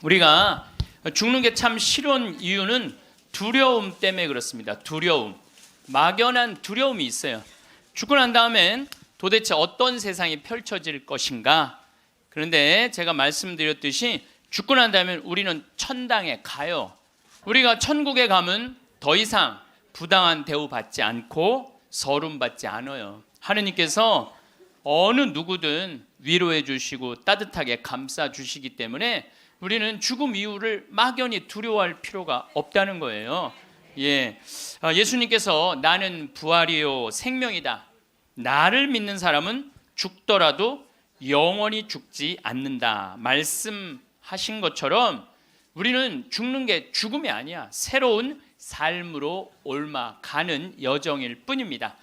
우리가 죽는 게 참 싫은 이유는 두려움 때문에 그렇습니다. 두려움, 막연한 두려움이 있어요. 죽고 난 다음엔 도대체 어떤 세상이 펼쳐질 것인가. 그런데 제가 말씀드렸듯이 죽고 난 다음엔 우리는 천당에 가요. 우리가 천국에 가면 더 이상 부당한 대우 받지 않고 서름 받지 않아요. 하느님께서 어느 누구든 위로해 주시고 따뜻하게 감싸 주시기 때문에 우리는 죽음 이후를 막연히 두려워할 필요가 없다는 거예요. 예수님께서 나는 부활이요 생명이다. 나를 믿는 사람은 죽더라도 영원히 죽지 않는다 말씀하신 것처럼 우리는 죽는 게 죽음이 아니야. 새로운 삶으로 옮아가는 여정일 뿐입니다.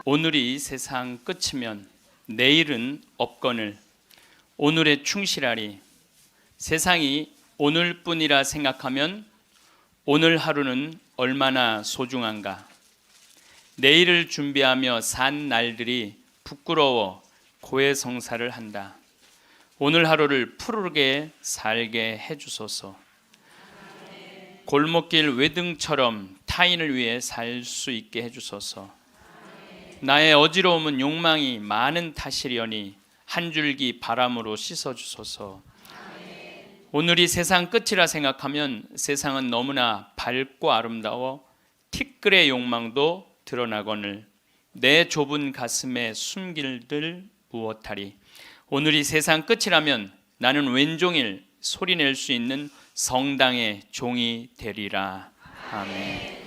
오늘이 세상 끝이면 내일은 없거늘 오늘에 충실하리. 세상이 오늘뿐이라 생각하면 오늘 하루는 얼마나 소중한가. 내일을 준비하며 산 날들이 부끄러워 고해성사를 한다. 오늘 하루를 푸르게 살게 해주소서. 골목길 외등처럼 타인을 위해 살 수 있게 해주소서. 나의 어지러움은 욕망이 많은 탓이려니 한 줄기 바람으로 씻어주소서. 오늘이 세상 끝이라 생각하면 세상은 너무나 밝고 아름다워 티끌의 욕망도 드러나거늘 내 좁은 가슴에 숨길들 무엇하리. 오늘이 세상 끝이라면 나는 왼종일 소리낼 수 있는 성당의 종이 되리라. 아멘.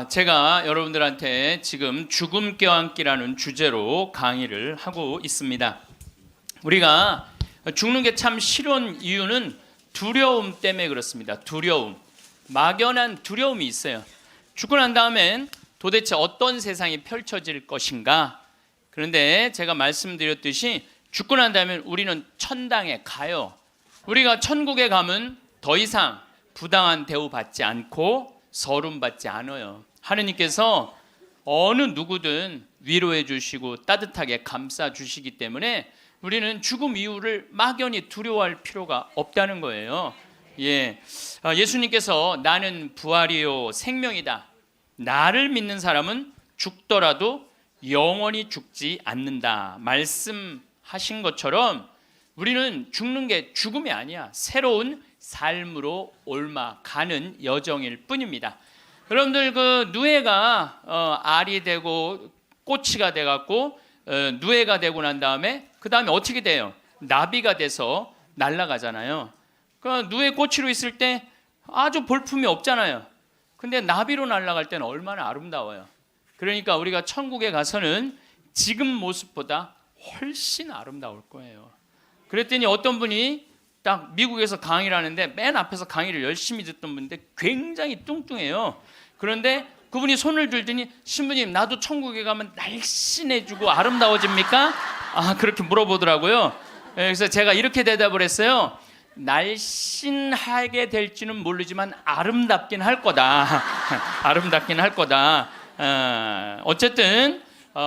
제가 여러분들한테 지금 죽음 껴안기라는 주제로 강의를 하고 있습니다. 우리가 죽는 게 참 싫은 이유는 두려움 때문에 그렇습니다. 두려움, 막연한 두려움이 있어요. 죽고 난 다음엔 도대체 어떤 세상이 펼쳐질 것인가. 그런데 제가 말씀드렸듯이 죽고 난 다음엔 우리는 천당에 가요. 우리가 천국에 가면 더 이상 부당한 대우 받지 않고 서름 받지 않아요. 하느님께서 어느 누구든 위로해 주시고 따뜻하게 감싸 주시기 때문에 우리는 죽음 이후를 막연히 두려워할 필요가 없다는 거예요. 예수님께서 나는 부활이요 생명이다. 나를 믿는 사람은 죽더라도 영원히 죽지 않는다 말씀하신 것처럼 우리는 죽는 게 죽음이 아니야. 새로운 삶으로 옮아가는 여정일 뿐입니다. 여러분들 그 누에가 알이 되고 꼬치가 돼갖고 누에가 되고 난 다음에 그 다음에 어떻게 돼요? 나비가 돼서 날아가잖아요. 그 누에 꼬치로 있을 때 아주 볼품이 없잖아요. 근데 나비로 날아갈 때는 얼마나 아름다워요. 그러니까 우리가 천국에 가서는 지금 모습보다 훨씬 아름다울 거예요. 그랬더니 어떤 분이 딱 미국에서 강의를 하는데 맨 앞에서 강의를 열심히 듣던 분인데 굉장히 뚱뚱해요. 그런데 그분이 손을 들더니 신부님 나도 천국에 가면 날씬해지고 아름다워집니까? 그렇게 물어보더라고요. 그래서 제가 이렇게 대답을 했어요. 날씬하게 될지는 모르지만 아름답긴 할 거다. 아름답긴 할 거다. 어쨌든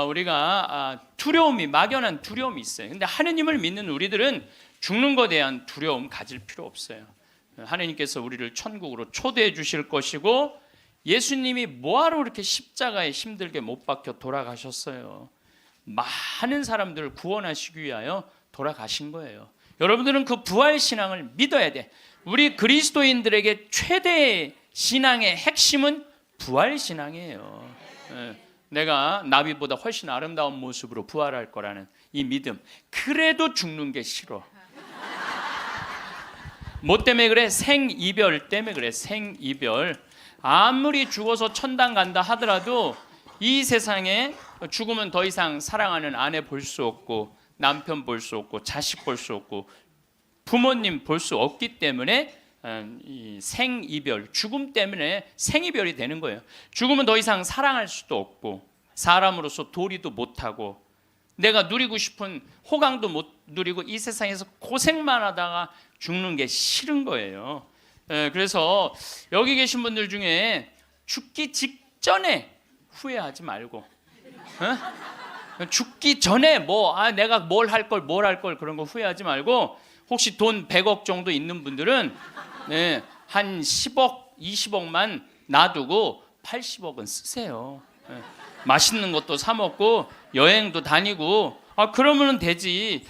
우리가 두려움이 막연한 두려움이 있어요. 근데 하느님을 믿는 우리들은 죽는 것에 대한 두려움 가질 필요 없어요. 하느님께서 우리를 천국으로 초대해 주실 것이고 예수님이 뭐하러 그렇게 십자가에 힘들게 못 박혀 돌아가셨어요. 많은 사람들을 구원하시기 위하여 돌아가신 거예요. 여러분들은 그 부활 신앙을 믿어야 돼. 우리 그리스도인들에게 최대의 신앙의 핵심은 부활 신앙이에요. 내가 나비보다 훨씬 아름다운 모습으로 부활할 거라는 이 믿음. 그래도 죽는 게 싫어. 뭐 때문에 그래? 생이별 때문에 그래. 생이별. 아무리 죽어서 천당 간다 하더라도 이 세상에 죽으면 더 이상 사랑하는 아내 볼 수 없고 남편 볼 수 없고 자식 볼 수 없고 부모님 볼 수 없기 때문에 이 생이별, 죽음 때문에 생이별이 되는 거예요. 죽으면 더 이상 사랑할 수도 없고 사람으로서 도리도 못하고 내가 누리고 싶은 호강도 못 누리고 이 세상에서 고생만 하다가 죽는 게 싫은 거예요. 그래서 여기 계신 분들 중에 죽기 직전에 후회하지 말고 죽기 전에 내가 뭘 할 걸 그런 거 후회하지 말고, 혹시 돈 100억 정도 있는 분들은 한 10억, 20억만 놔두고 80억은 쓰세요. 맛있는 것도 사 먹고 여행도 다니고 그러면 되지.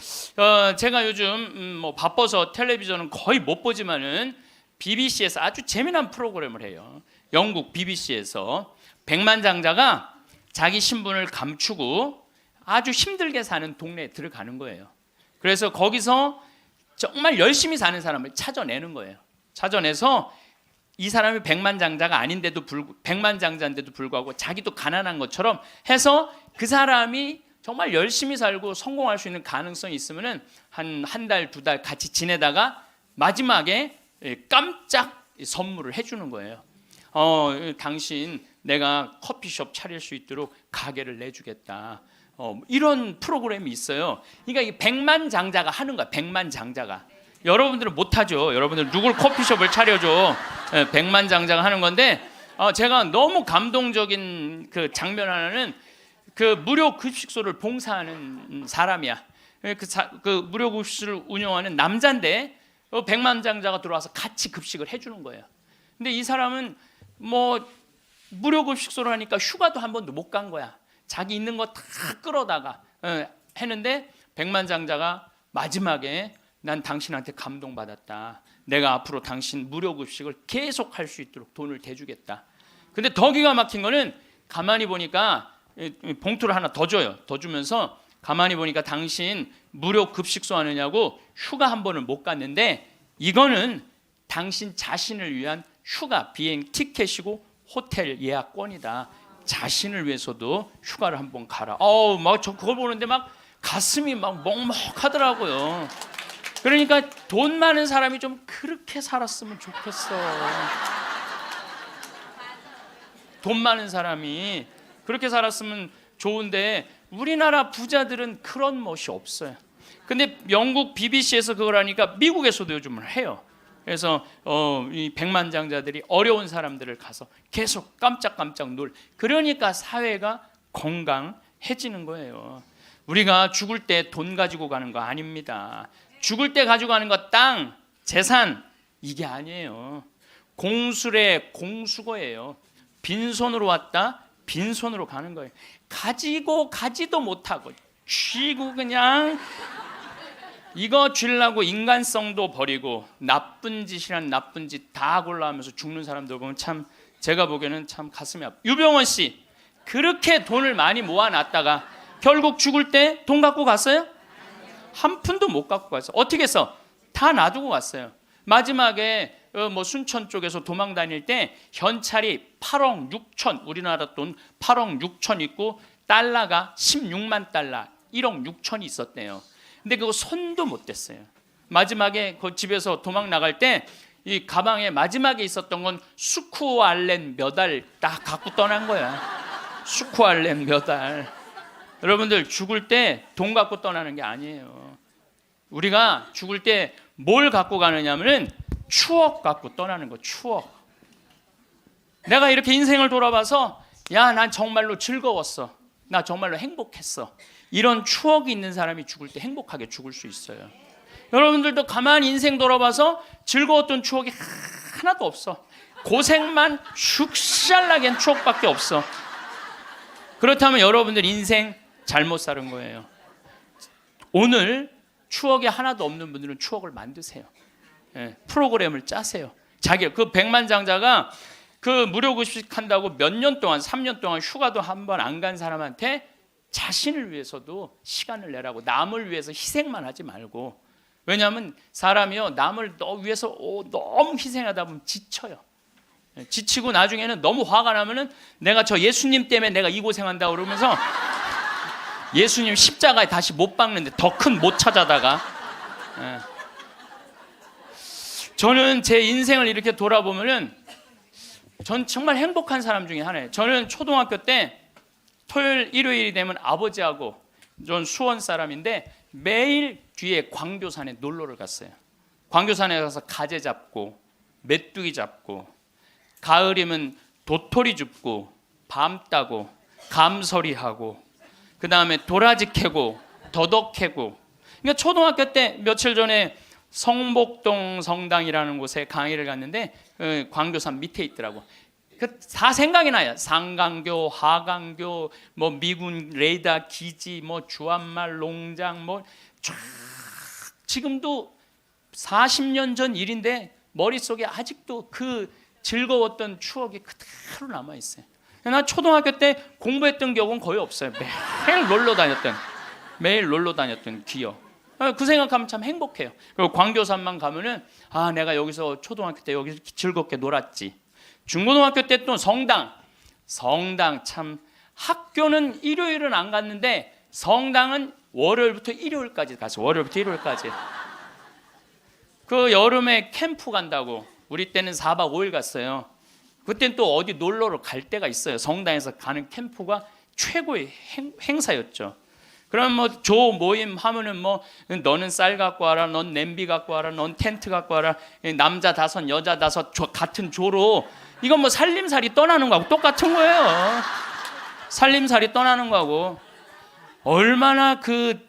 제가 요즘 바빠서 텔레비전은 거의 못 보지만은 BBC에서 아주 재미난 프로그램을 해요. 영국 BBC에서 백만장자가 자기 신분을 감추고 아주 힘들게 사는 동네에 들어가는 거예요. 그래서 거기서 정말 열심히 사는 사람을 찾아내는 거예요. 찾아내서 이 사람이 백만장자인데도 불구하고 자기도 가난한 것처럼 해서 그 사람이 정말 열심히 살고 성공할 수 있는 가능성이 있으면은 한 달, 2달 같이 지내다가 마지막에 깜짝 선물을 해주는 거예요. 당신 내가 커피숍 차릴 수 있도록 가게를 내주겠다. 이런 프로그램이 있어요. 그러니까 이 백만장자가 하는 거야. 백만장자가. 여러분들은 못하죠. 여러분들 누굴 커피숍을 차려줘. 백만장자가 하는 건데, 제가 너무 감동적인 그 장면 하나는 그 무료 급식소를 봉사하는 사람이야. 그 무료 급식소를 운영하는 남자인데 백만장자가 들어와서 같이 급식을 해주는 거예요. 근데 이 사람은 무료 급식소를 하니까 휴가도 한 번도 못 간 거야. 자기 있는 거 다 끌어다가 했는데 백만장자가 마지막에 난 당신한테 감동받았다. 내가 앞으로 당신 무료 급식을 계속 할 수 있도록 돈을 대주겠다. 근데 더 기가 막힌 거는 가만히 보니까 봉투를 하나 더 줘요. 더 주면서 가만히 보니까 당신 무료 급식소 하느냐고 휴가 한 번을 못 갔는데 이거는 당신 자신을 위한 휴가 비행 티켓이고 호텔 예약권이다. 자신을 위해서도 휴가를 한번 가라. 저 그걸 보는데 막 가슴이 막 먹먹하더라고요. 그러니까 돈 많은 사람이 좀 그렇게 살았으면 좋겠어. 돈 많은 사람이 그렇게 살았으면 좋은데 우리나라 부자들은 그런 멋이 없어요. 근데 영국 BBC에서 그걸 하니까 미국에서도 요즘은 해요. 그래서 이 백만장자들이 어려운 사람들을 가서 계속 깜짝깜짝 그러니까 사회가 건강해지는 거예요. 우리가 죽을 때 돈 가지고 가는 거 아닙니다. 죽을 때 가지고 가는 거 땅, 재산 이게 아니에요. 공술의 공수거예요. 빈손으로 왔다 빈손으로 가는 거예요. 가지도 못하고 쥐고 그냥 이거 쥐려고 인간성도 버리고 나쁜 짓이란 나쁜 짓 다 골라하면서 죽는 사람들 보면 참 제가 보기에는 참 가슴이 아파. 유병원 씨 그렇게 돈을 많이 모아놨다가 결국 죽을 때 돈 갖고 갔어요? 한 푼도 못 갖고 갔어요. 어떻게 했어? 다 놔두고 갔어요. 마지막에 순천 쪽에서 도망 다닐 때 현찰이 8억 6천 우리나라 돈 8억 6천 있고 달러가 16만 달러 1억 6천이 있었대요. 근데 그거 손도 못 댔어요. 마지막에 그 집에서 도망 나갈 때 이 가방에 마지막에 있었던 건 스쿠알렌 몇 알 딱 갖고 떠난 거야. 스쿠알렌 몇 알. 여러분들 죽을 때 돈 갖고 떠나는 게 아니에요. 우리가 죽을 때 뭘 갖고 가느냐면은 추억 갖고 떠나는 거. 추억. 내가 이렇게 인생을 돌아봐서 난 정말로 즐거웠어. 나 정말로 행복했어. 이런 추억이 있는 사람이 죽을 때 행복하게 죽을 수 있어요. 여러분들도 가만히 인생 돌아봐서 즐거웠던 추억이 하나도 없어. 고생만 슉샬나게 한 추억밖에 없어. 그렇다면 여러분들 인생 잘못 사는 거예요. 오늘 추억이 하나도 없는 분들은 추억을 만드세요. 프로그램을 짜세요. 그 백만장자가 그 무료 급식 한다고 몇 년 동안 3년 동안 휴가도 한 번 안 간 사람한테 자신을 위해서도 시간을 내라고. 남을 위해서 희생만 하지 말고. 왜냐하면 사람이요 남을 위해서 너무 희생하다 보면 지쳐요. 지치고 나중에는 너무 화가 나면은 내가 저 예수님 때문에 내가 이 고생한다 그러면서 예수님 십자가에 다시 못 박는데 더 큰 못 찾아다가. 저는 제 인생을 이렇게 돌아보면은 전 정말 행복한 사람 중에 하나예요. 저는 초등학교 때 토요일 일요일이 되면 아버지하고 전 수원 사람인데 매일 뒤에 광교산에 놀러를 갔어요. 광교산에 가서 가재 잡고 메뚜기 잡고 가을이면 도토리 줍고 밤 따고 감서리하고 그 다음에 도라지 캐고 더덕 캐고. 그러니까 초등학교 때 며칠 전에 성복동 성당이라는 곳에 강의를 갔는데 광교산 밑에 있더라고. 다 생각이 나요. 상강교, 하강교, 뭐 미군 레이더 기지, 뭐 주한말 농장, 뭐 쫙 지금도 40년 전 일인데 머릿속에 아직도 그 즐거웠던 추억이 그대로 남아 있어요. 나 초등학교 때 공부했던 기억은 거의 없어요. 매일 놀러 다녔던 기억. 그 생각하면 참 행복해요. 그리고 광교산만 가면은 아, 내가 여기서 초등학교 때 여기서 즐겁게 놀았지. 중고등학교 때 또 성당 참, 학교는 일요일은 안 갔는데 성당은 월요일부터 일요일까지 갔어. 월요일부터 일요일까지. 그 여름에 캠프 간다고 우리 때는 4박 5일 갔어요. 그때는 또 어디 놀러를 갈 때가 있어요. 성당에서 가는 캠프가 최고의 행사였죠. 그럼 뭐 조 모임 하면은 뭐 너는 쌀 갖고 와라, 넌 냄비 갖고 와라, 넌 텐트 갖고 와라, 남자 5 여자 5 같은 조로. 이건 뭐 살림살이 떠나는 거하고 똑같은 거예요. 살림살이 떠나는 거하고. 얼마나 그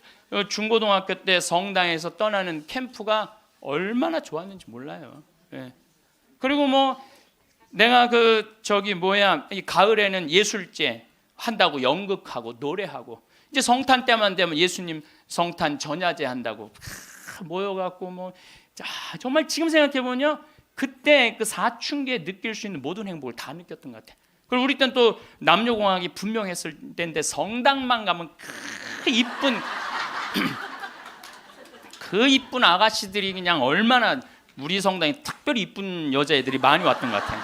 중고등학교 때 성당에서 떠나는 캠프가 얼마나 좋았는지 몰라요. 예. 그리고 뭐 내가 이 가을에는 예술제 한다고 연극하고 노래하고, 이제 성탄 때만 되면 예수님 성탄 전야제 한다고 모여갖고 뭐 정말 지금 생각해 보면요, 그때 그 사춘기에 느낄 수 있는 모든 행복을 다 느꼈던 것 같아. 그리고 우리 때는 또 남녀공학이 분명했을 때인데 성당만 가면 그 이쁜 아가씨들이 그냥 얼마나, 우리 성당에 특별히 이쁜 여자애들이 많이 왔던 것 같아요.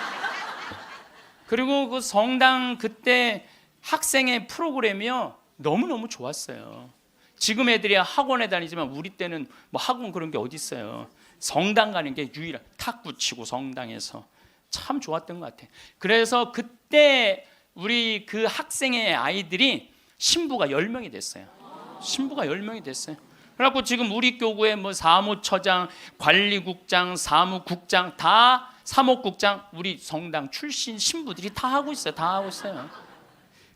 그리고 그 성당 그때 학생의 프로그램이요 너무너무 좋았어요. 지금 애들이 학원에 다니지만 우리 때는 뭐 학원 그런 게 어디 있어요. 성당 가는 게 유일한, 탁구 치고 성당에서 참 좋았던 것 같아요. 그래서 그때 우리 그 학생의 아이들이 신부가 10명이 됐어요. 신부가 10명이 됐어요. 그래갖고 지금 우리 교구에 뭐 사무처장, 관리국장, 사무국장, 다 사목국장, 우리 성당 출신 신부들이 다 하고 있어요. 다 하고 있어요.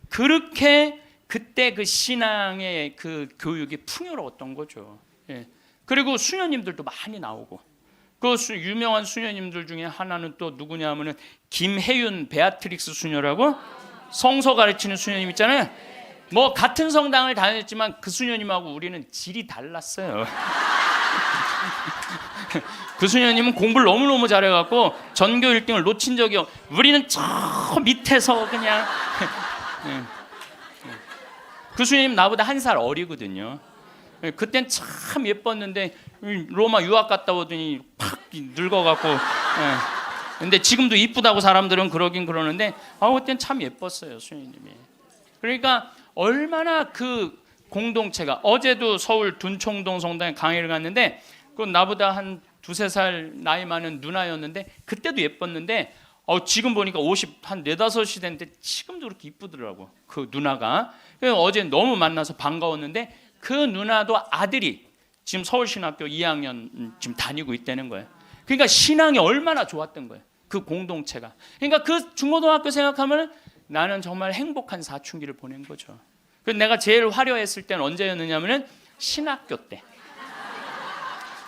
그렇게 그때 그 신앙의 그 교육이 풍요로웠던 거죠. 예. 그리고 수녀님들도 많이 나오고, 그 유명한 수녀님들 중에 하나는 또 누구냐면은 김혜윤 베아트릭스 수녀라고, 성서 가르치는 수녀님 있잖아요. 뭐 같은 성당을 다녔지만 그 수녀님하고 우리는 질이 달랐어요. 그 수녀님은 공부를 너무너무 잘해갖고 전교 1등을 놓친 적이 우리는 저 밑에서 그냥 그 수녀님 나보다 1살 어리거든요. 그땐 참 예뻤는데 로마 유학 갔다 오더니 팍 늙어갖고. 근데 지금도 이쁘다고 사람들은 그러긴 그러는데 그땐 참 예뻤어요, 수녀님이. 그러니까 얼마나 그 공동체가, 어제도 서울 둔총동 성당에 강의를 갔는데 그 나보다 한 2-3살 나이 많은 누나였는데 그때도 예뻤는데 지금 보니까 50, 한 4-5이 됐는데 지금도 그렇게 이쁘더라고, 그 누나가. 어제 너무 만나서 반가웠는데 그 누나도 아들이 지금 서울신학교 2학년 지금 다니고 있다는 거예요. 그러니까 신앙이 얼마나 좋았던 거예요, 그 공동체가. 그러니까 그 중고등학교 생각하면 나는 정말 행복한 사춘기를 보낸 거죠. 그래서 내가 제일 화려했을 때는 언제였느냐면은 신학교 때.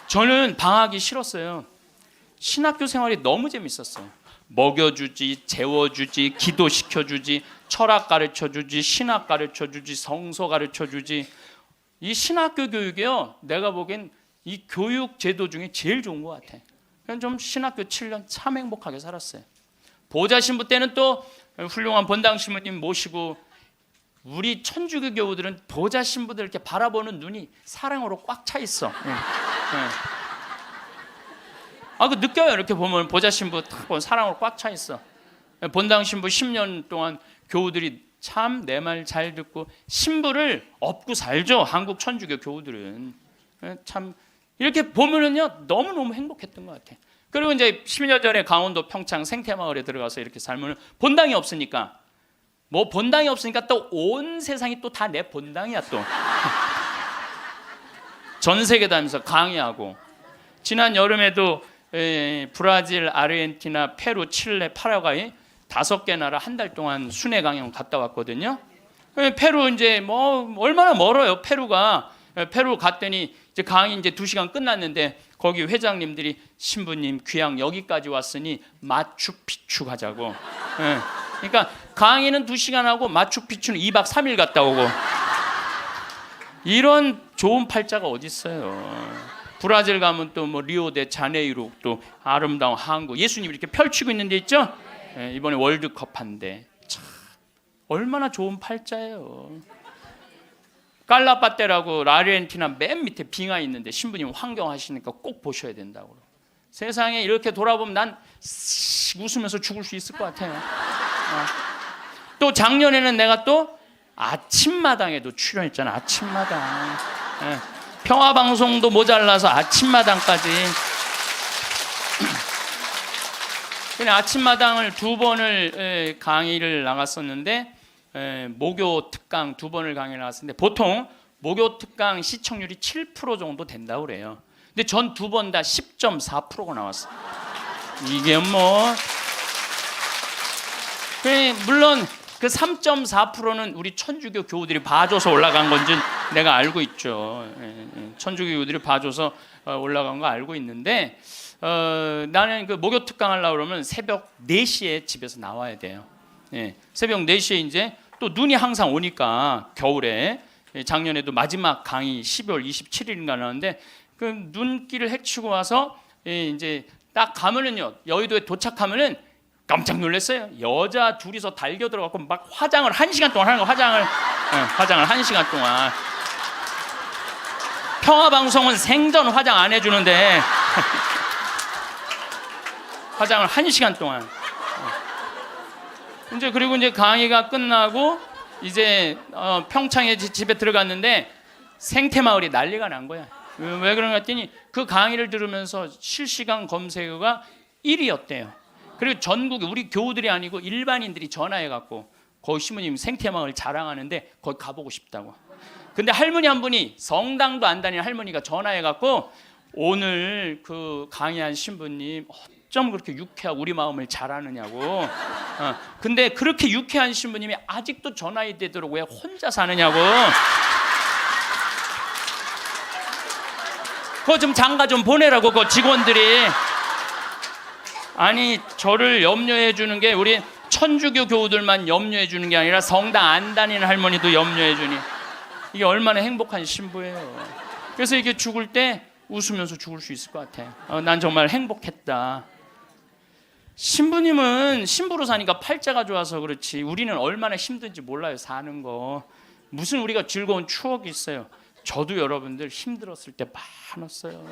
저는 방학이 싫었어요. 신학교 생활이 너무 재밌었어요. 먹여주지, 재워주지, 기도시켜주지, 철학 가르쳐주지, 신학 가르쳐주지, 성서 가르쳐주지. 이 신학교 교육이요, 내가 보기엔 이 교육 제도 중에 제일 좋은 것 같아. 그냥 좀 신학교 7년 참 행복하게 살았어요. 보좌 신부 때는 또 훌륭한 본당 신부님 모시고, 우리 천주교 교우들은 보좌 신부들 이렇게 바라보는 눈이 사랑으로 꽉 차 있어. 그 느껴요. 이렇게 보면 보좌 신부 딱 보면 사랑으로 꽉 차 있어. 본당 신부 10년 동안 교우들이 참 내 말 잘 듣고 신부를 업고 살죠. 한국 천주교 교우들은 참 이렇게 보면은요 너무너무 행복했던 것 같아. 그리고 이제 10년 전에 강원도 평창 생태마을에 들어가서 이렇게 살면 본당이 없으니까, 뭐 본당이 없으니까 또 온 세상이 또 다 내 본당이야 또. 전 세계 다니면서 강의하고, 지난 여름에도 브라질, 아르헨티나, 페루, 칠레, 파라과이 5개 나라 한 달 동안 순회 강연 갔다 왔거든요. 페루 이제 뭐 얼마나 멀어요, 페루가. 페루 갔더니 이제 강의 이제 2시간 끝났는데 거기 회장님들이 신부님 귀향 여기까지 왔으니 마추픽추 가자고. 그러니까 강의는 2시간 하고 마추픽추는 2박 3일 갔다 오고. 이런 좋은 팔자가 어디 있어요? 브라질 가면 또 뭐 리오데자네이루 또 아름다운 항구 예수님이 이렇게 펼치고 있는 데 있죠? 이번에 월드컵 한대. 참 얼마나 좋은 팔자예요. 깔라파테라고 아르헨티나 맨 밑에 빙하 있는데 신부님 환경하시니까 꼭 보셔야 된다고. 세상에 이렇게 돌아보면 난 웃으면서 죽을 수 있을 것 같아요. 또 작년에는 내가 또 아침마당에도 출연했잖아. 아침마당. 평화방송도 모자라서 아침마당까지. 그냥 아침마당을 2번을 강의를 나갔었는데 목요 특강 2번을 강의를 나갔었는데 보통 목요 특강 시청률이 7% 정도 된다고 그래요. 근데 전 2번 다 10.4%가 나왔어요. 이게 뭐 물론 그 3.4%는 우리 천주교 교우들이 봐줘서 올라간 건지 내가 알고 있죠. 천주교 교우들이 봐줘서 올라간 거 알고 있는데 나는 그 목요 특강 하려고 그러면 새벽 4시에 집에서 나와야 돼요. 새벽 4시에 이제 또 눈이 항상 오니까 겨울에 작년에도 마지막 강의 12월 27일인가 나왔는데 그 눈길을 헤치고 와서 이제 딱 가면은요 여의도에 도착하면은 깜짝 놀랐어요. 여자 둘이서 달겨 들어가고 막 화장을 1시간 동안 하는 거. 화장을 1시간 동안. 평화방송은 생전 화장 안 해주는데 화장을 1시간 동안. 이제 그리고 이제 강의가 끝나고 이제 평창에 집에 들어갔는데 생태마을이 난리가 난 거야. 왜 그런가 했더니 그 강의를 들으면서 실시간 검색어가 1위였대요. 그리고 전국에 우리 교우들이 아니고 일반인들이 전화해갖고 거기 신부님 생태마을 자랑하는데 거기 가보고 싶다고. 근데 할머니 한 분이 성당도 안 다니는 할머니가 전화해갖고 오늘 그 강의한 신부님 어쩜 그렇게 유쾌하고 우리 마음을 잘 아느냐고. 근데 그렇게 유쾌한 신부님이 아직도 전화해 되도록 왜 혼자 사느냐고. 그거 좀 장가 좀 보내라고 그 직원들이. 아니 저를 염려해 주는 게 우리 천주교 교우들만 염려해 주는 게 아니라 성당 안 다니는 할머니도 염려해 주니 이게 얼마나 행복한 신부예요. 그래서 이게 죽을 때 웃으면서 죽을 수 있을 것 같아요. 난 정말 행복했다. 신부님은 신부로 사니까 팔자가 좋아서 그렇지 우리는 얼마나 힘든지 몰라요. 사는 거. 무슨 우리가 즐거운 추억이 있어요. 저도 여러분들 힘들었을 때 많았어요.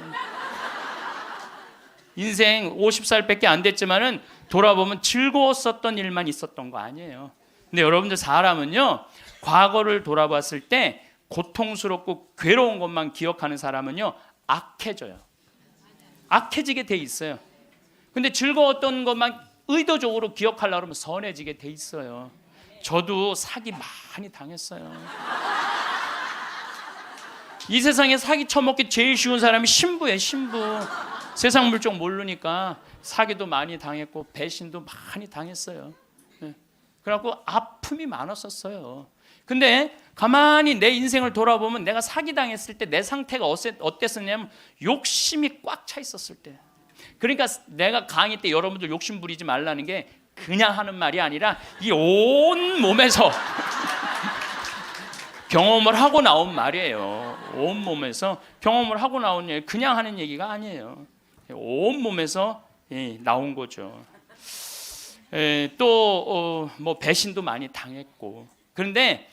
인생 50살밖에 안 됐지만은 돌아보면 즐거웠었던 일만 있었던 거 아니에요. 근데 여러분들 사람은요 과거를 돌아봤을 때 고통스럽고 괴로운 것만 기억하는 사람은요 악해져요. 악해지게 돼 있어요. 근데 즐거웠던 것만 의도적으로 기억하려고 하면 선해지게 돼 있어요. 저도 사기 많이 당했어요. 이 세상에 사기 쳐먹기 제일 쉬운 사람이 신부예요. 신부. 세상 물정 모르니까 사기도 많이 당했고 배신도 많이 당했어요. 그래갖고 아픔이 많았었어요. 근데 가만히 내 인생을 돌아보면 내가 사기당했을 때 내 상태가 어땠었냐면 욕심이 꽉 차 있었을 때. 그러니까 내가 강의 때 여러분들 욕심 부리지 말라는 게 그냥 하는 말이 아니라 이 온 몸에서 경험을 하고 나온 말이에요. 온 몸에서 경험을 하고 나온 얘기, 그냥 하는 얘기가 아니에요. 온 몸에서 나온 거죠. 또 뭐 배신도 많이 당했고. 그런데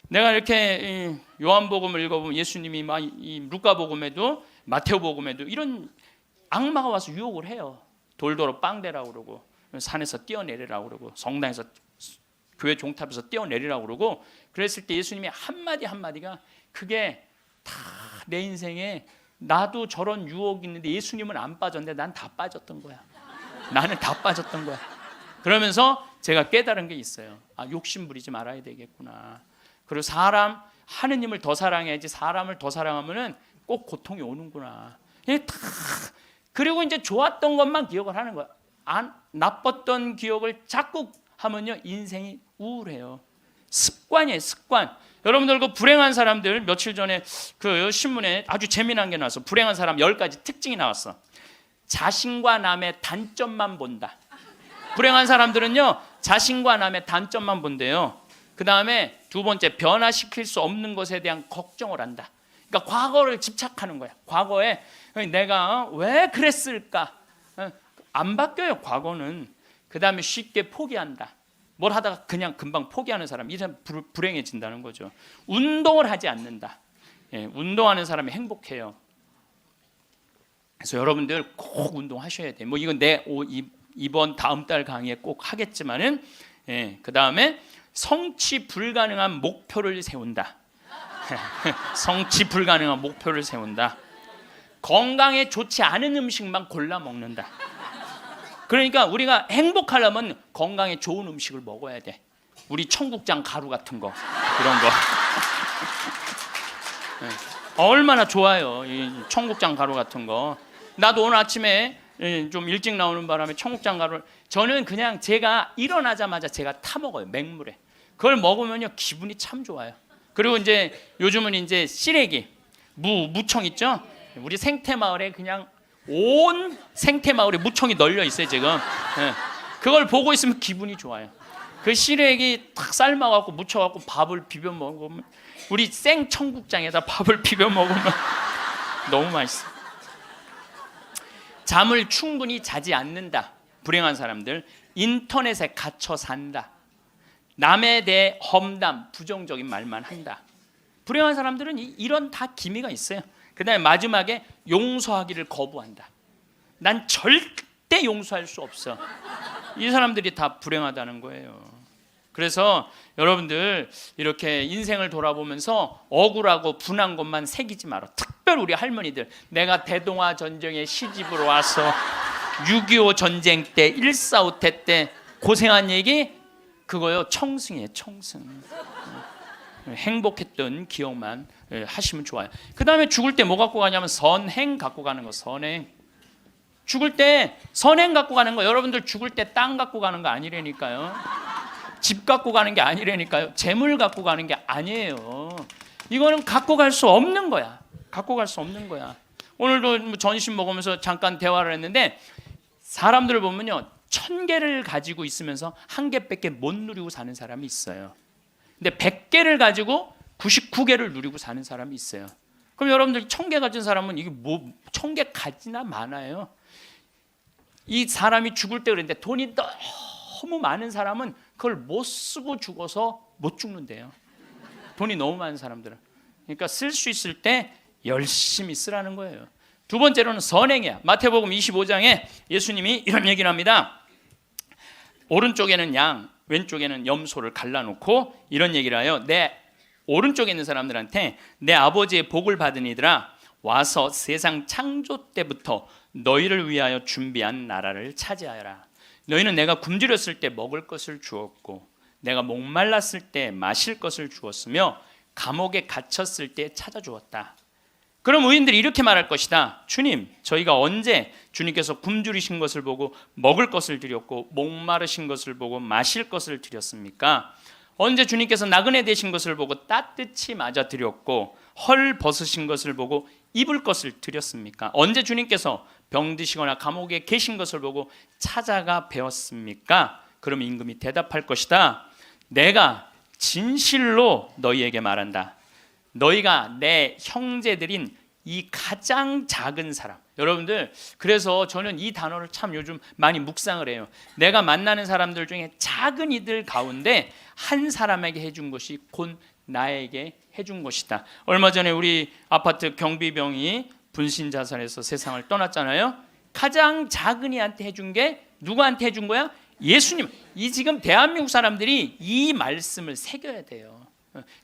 내가 이렇게 요한복음을 읽어보면 예수님이 이 루카복음에도 마테오복음에도 이런 악마가 와서 유혹을 해요. 돌도로 빵대라고 그러고 산에서 뛰어내리라고 그러고 성당에서 교회 종탑에서 뛰어내리라고 그러고 그랬을 때 예수님이 한마디 한마디가 그게 다 내 인생에 나도 저런 유혹이 있는데 예수님은 안 빠졌는데 난 다 빠졌던 거야. 나는 다 빠졌던 거야. 그러면서 제가 깨달은 게 있어요. 아, 욕심 부리지 말아야 되겠구나. 그리고 하느님을 더 사랑해야지 사람을 더 사랑하면은 꼭 고통이 오는구나. 그리고 이제 좋았던 것만 기억을 하는 거야. 나빴던 기억을 자꾸 하면요 인생이 우울해요. 습관이에요, 습관. 여러분들 그 불행한 사람들 며칠 전에 그 신문에 아주 재미난 게 나왔어. 불행한 사람 10가지 특징이 나왔어. 자신과 남의 단점만 본다. 불행한 사람들은요, 자신과 남의 단점만 본대요. 그 다음에 두 번째, 변화시킬 수 없는 것에 대한 걱정을 한다. 그러니까 과거를 집착하는 거야. 과거에 내가 왜 그랬을까? 안 바뀌어요, 과거는. 그 다음에 쉽게 포기한다. 뭘 하다가 그냥 금방 포기하는 사람, 이 사람 불행해진다는 거죠. 운동을 하지 않는다. 운동하는 사람이 행복해요. 그래서 여러분들 꼭 운동하셔야 돼. 뭐 이건 이번 다음 달 강의에 꼭 하겠지만은, 그 다음에 성취 불가능한 목표를 세운다. 성취 불가능한 목표를 세운다. 건강에 좋지 않은 음식만 골라 먹는다. 그러니까 우리가 행복하려면 건강에 좋은 음식을 먹어야 돼. 우리 청국장 가루 같은 거, 그런 거. 얼마나 좋아요, 이 청국장 가루 같은 거. 나도 오늘 아침에 좀 일찍 나오는 바람에 청국장 가루를, 저는 그냥 제가 일어나자마자 제가 타 먹어요, 맹물에. 그걸 먹으면요 기분이 참 좋아요. 그리고 이제 요즘은 이제 시래기, 무청 있죠? 우리 생태마을에 그냥 온 생태마을에 무청이 널려 있어요 지금. 그걸 보고 있으면 기분이 좋아요. 그 시래기 탁 삶아갖고 무쳐갖고 밥을 비벼 먹으면, 우리 생 청국장에다 밥을 비벼 먹으면 너무 맛있어. 잠을 충분히 자지 않는다. 불행한 사람들. 인터넷에 갇혀 산다. 남에 대해 험담, 부정적인 말만 한다. 불행한 사람들은 이런 다 기미가 있어요. 그 다음에 마지막에 용서하기를 거부한다. 난 절대 용서할 수 없어. 이 사람들이 다 불행하다는 거예요. 그래서 여러분들 이렇게 인생을 돌아보면서 억울하고 분한 것만 새기지 마라. 특별히 우리 할머니들, 내가 대동아 전쟁에 시집으로 와서 6.25 전쟁 때 1.4.5태 때 고생한 얘기, 그거요 청승이에요, 청승. 행복했던 기억만 하시면 좋아요. 그 다음에 죽을 때 뭐 갖고 가냐면 선행 갖고 가는 거. 선행. 죽을 때 선행 갖고 가는 거. 여러분들 죽을 때 땅 갖고 가는 거 아니라니까요. 집 갖고 가는 게 아니라니까요. 재물 갖고 가는 게 아니에요. 이거는 갖고 갈 수 없는 거야. 갖고 갈 수 없는 거야. 오늘도 전심 먹으면서 잠깐 대화를 했는데, 사람들을 보면요 1000개를 가지고 있으면서 1개밖에 못 누리고 사는 사람이 있어요. 근데 100개를 가지고 99개를 누리고 사는 사람이 있어요. 그럼 여러분들 1000개 가진 사람은 이게 뭐 1000개 가지나 많아요. 이 사람이 죽을 때 그랬는데, 돈이 너무 많은 사람은 그걸 못 쓰고 죽어서 못 죽는데요. 돈이 너무 많은 사람들은. 그러니까 쓸 수 있을 때 열심히 쓰라는 거예요. 두 번째로는 선행이야. 마태복음 25장에 예수님이 이런 얘기를 합니다. 오른쪽에는 양, 왼쪽에는 염소를 갈라놓고 이런 얘기를 해요. 내 오른쪽에 있는 사람들한테, 내 아버지의 복을 받은 이들아, 와서 세상 창조 때부터 너희를 위하여 준비한 나라를 차지하여라. 너희는 내가 굶주렸을 때 먹을 것을 주었고, 내가 목말랐을 때 마실 것을 주었으며, 감옥에 갇혔을 때 찾아주었다. 그럼 의인들이 이렇게 말할 것이다. 주님, 저희가 언제 주님께서 굶주리신 것을 보고 먹을 것을 드렸고 목마르신 것을 보고 마실 것을 드렸습니까? 언제 주님께서 나그네 되신 것을 보고 따뜻히 맞아 드렸고 헐 벗으신 것을 보고 입을 것을 드렸습니까? 언제 주님께서 병드시거나 감옥에 계신 것을 보고 찾아가 배웠습니까? 그럼 임금이 대답할 것이다. 내가 진실로 너희에게 말한다. 너희가 내 형제들인 이 가장 작은 사람. 여러분들, 그래서 저는 이 단어를 참 요즘 많이 묵상을 해요. 내가 만나는 사람들 중에 작은 이들 가운데 한 사람에게 해준 것이 곧 나에게 해준 것이다. 얼마 전에 우리 아파트 경비병이 분신 자살해서 세상을 떠났잖아요. 가장 작은 이한테 해준 게 누구한테 해준 거야? 예수님. 이 지금 대한민국 사람들이 이 말씀을 새겨야 돼요.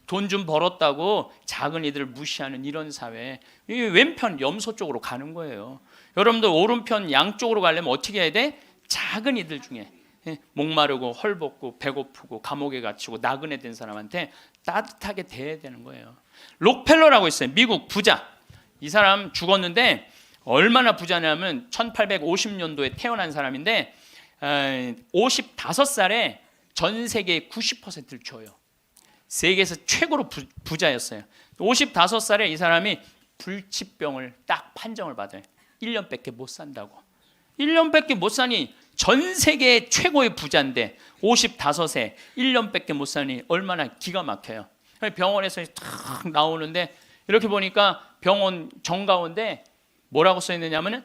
돈 좀 벌었다고 작은 이들을 무시하는 이런 사회, 왼편 염소 쪽으로 가는 거예요. 여러분들 오른편 양쪽으로 가려면 어떻게 해야 돼? 작은 이들 중에 목마르고 헐벗고 배고프고 감옥에 갇히고 나그네 된 사람한테 따뜻하게 대해야 되는 거예요. 록펠러라고 있어요. 미국 부자. 이 사람 죽었는데 얼마나 부자냐면 1850년도에 태어난 사람인데 55살에 전 세계의 90%를 줘요. 세계에서 최고로 부자였어요. 55살에 이 사람이 불치병을 딱 판정을 받아요. 1년밖에 못 산다고. 1년밖에 못 사니 전 세계 최고의 부자인데 55세 1년밖에 못 사니 얼마나 기가 막혀요. 병원에서 탁 나오는데 이렇게 보니까 병원 정가운데 뭐라고 써 있느냐면은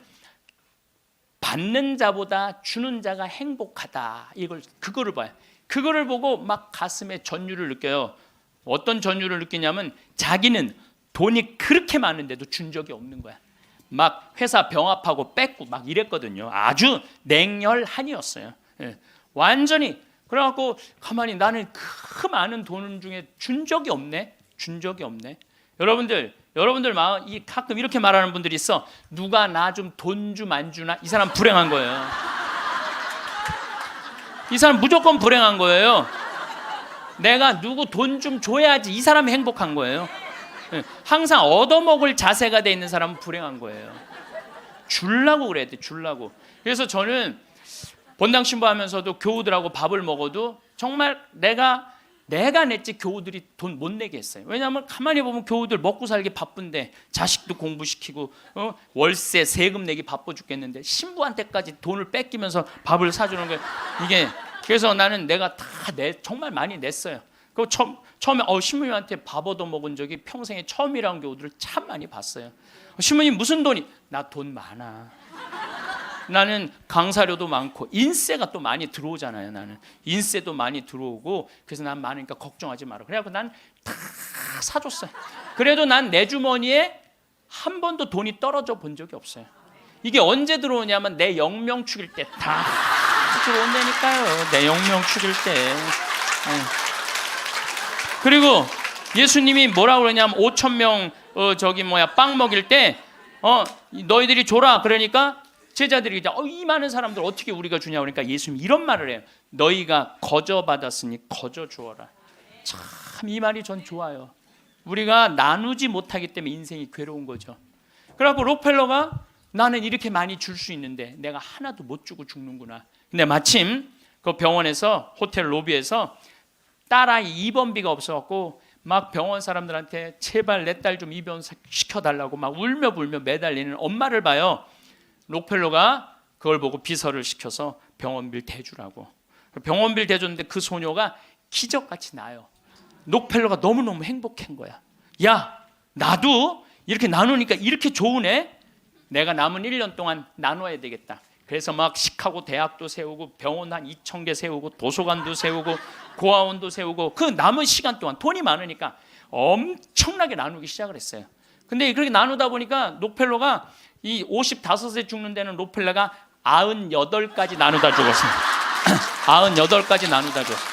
받는 자보다 주는 자가 행복하다. 그거를 봐요. 그거를 보고 막 가슴에 전율을 느껴요. 어떤 전율을 느끼냐면 자기는 돈이 그렇게 많은데도 준 적이 없는 거야. 막 회사 병합하고 뺏고 막 이랬거든요. 아주 냉혈한이었어요. 예. 완전히. 그래갖고 가만히 나는 그 많은 돈 중에 준 적이 없네. 여러분들 마음 가끔 이렇게 말하는 분들이 있어. 누가 나 좀 돈 좀 안 주나? 이 사람 불행한 거예요. 이 사람 무조건 불행한 거예요. 내가 누구 돈 좀 줘야지 이 사람이 행복한 거예요. 항상 얻어먹을 자세가 돼 있는 사람은 불행한 거예요. 주려고 그래야 돼. 주려고. 그래서 저는 본당 신부하면서도 교우들하고 밥을 먹어도 정말 내가 냈지 교우들이 돈 못 내게 했어요. 왜냐하면 가만히 보면 교우들 먹고 살기 바쁜데 자식도 공부시키고 월세 세금 내기 바빠 죽겠는데 신부한테까지 돈을 뺏기면서 밥을 사주는 거예요. 이게 그래서 나는 내가 다 정말 많이 냈어요. 그 처음에 신부님한테 밥 얻어 먹은 적이 평생에 처음이라는 교우들을 참 많이 봤어요. 신부님 무슨 돈이? 나 돈 많아. 나는 강사료도 많고 인세가 또 많이 들어오잖아요. 나는 인세도 많이 들어오고 그래서 난 많으니까 걱정하지 마라. 그래갖고 난 다 사줬어요. 그래도 난 내 주머니에 한 번도 돈이 떨어져 본 적이 없어요. 이게 언제 들어오냐면 내 영명 축일 때 다 들어온다니까요. 내 영명 축일 때. 그리고 예수님이 뭐라고 그러냐면 5,000명 빵 먹일 때 너희들이 줘라. 그러니까 제자들이 이제 이 많은 사람들 어떻게 우리가 주냐 그러니까 예수님이 이런 말을 해요. 너희가 거저 받았으니 거저 주어라. 참 이 말이 전 좋아요. 우리가 나누지 못하기 때문에 인생이 괴로운 거죠. 그래갖고 록펠러가 나는 이렇게 많이 줄 수 있는데 내가 하나도 못 주고 죽는구나. 근데 마침 그 병원에서 호텔 로비에서 딸아이 입원비가 없어갖고 막 병원 사람들한테 제발 내 딸 좀 입원 시켜달라고 막 울며 불며 매달리는 엄마를 봐요. 록펠러가 그걸 보고 비서를 시켜서 병원비를 대주라고. 병원비를 대줬는데 그 소녀가 기적같이 나요. 록펠러가 너무너무 행복한 거야. 야, 나도 이렇게 나누니까 이렇게 좋으네. 내가 남은 1년 동안 나눠야 되겠다. 그래서 막 시카고 대학도 세우고 병원 한 2,000개 세우고 도서관도 세우고 고아원도 세우고 그 남은 시간 동안 돈이 많으니까 엄청나게 나누기 시작을 했어요. 근데 그렇게 나누다 보니까 록펠러가 이 55세 죽는 데는 록펠러가 98까지 나누다 죽었습니다. 98까지 나누다 죽었어요.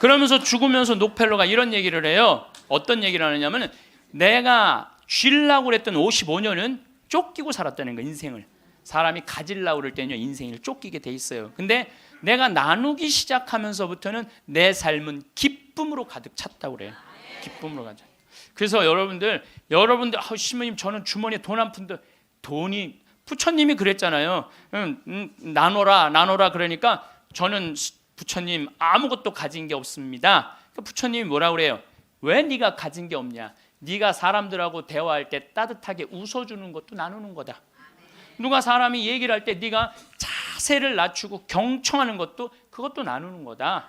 그러면서 죽으면서 록펠러가 이런 얘기를 해요. 어떤 얘기를 하느냐면 내가 쥐려고 그랬던 55년은 쫓기고 살았다는 거예요. 인생을. 사람이 가지려고 그럴 때는요 인생을 쫓기게 돼 있어요. 근데 내가 나누기 시작하면서부터는 내 삶은 기쁨으로 가득 찼다고 그래요. 기쁨으로 가득. 그래서 여러분들 신부님 저는 주머니에 돈 한 푼도 돈이 부처님이 그랬잖아요. 나눠라 그러니까 저는 부처님 아무것도 가진 게 없습니다. 부처님이 뭐라고 그래요? 왜 네가 가진 게 없냐? 네가 사람들하고 대화할 때 따뜻하게 웃어주는 것도 나누는 거다. 누가 사람이 얘기를 할 때 네가 자세를 낮추고 경청하는 것도 그것도 나누는 거다.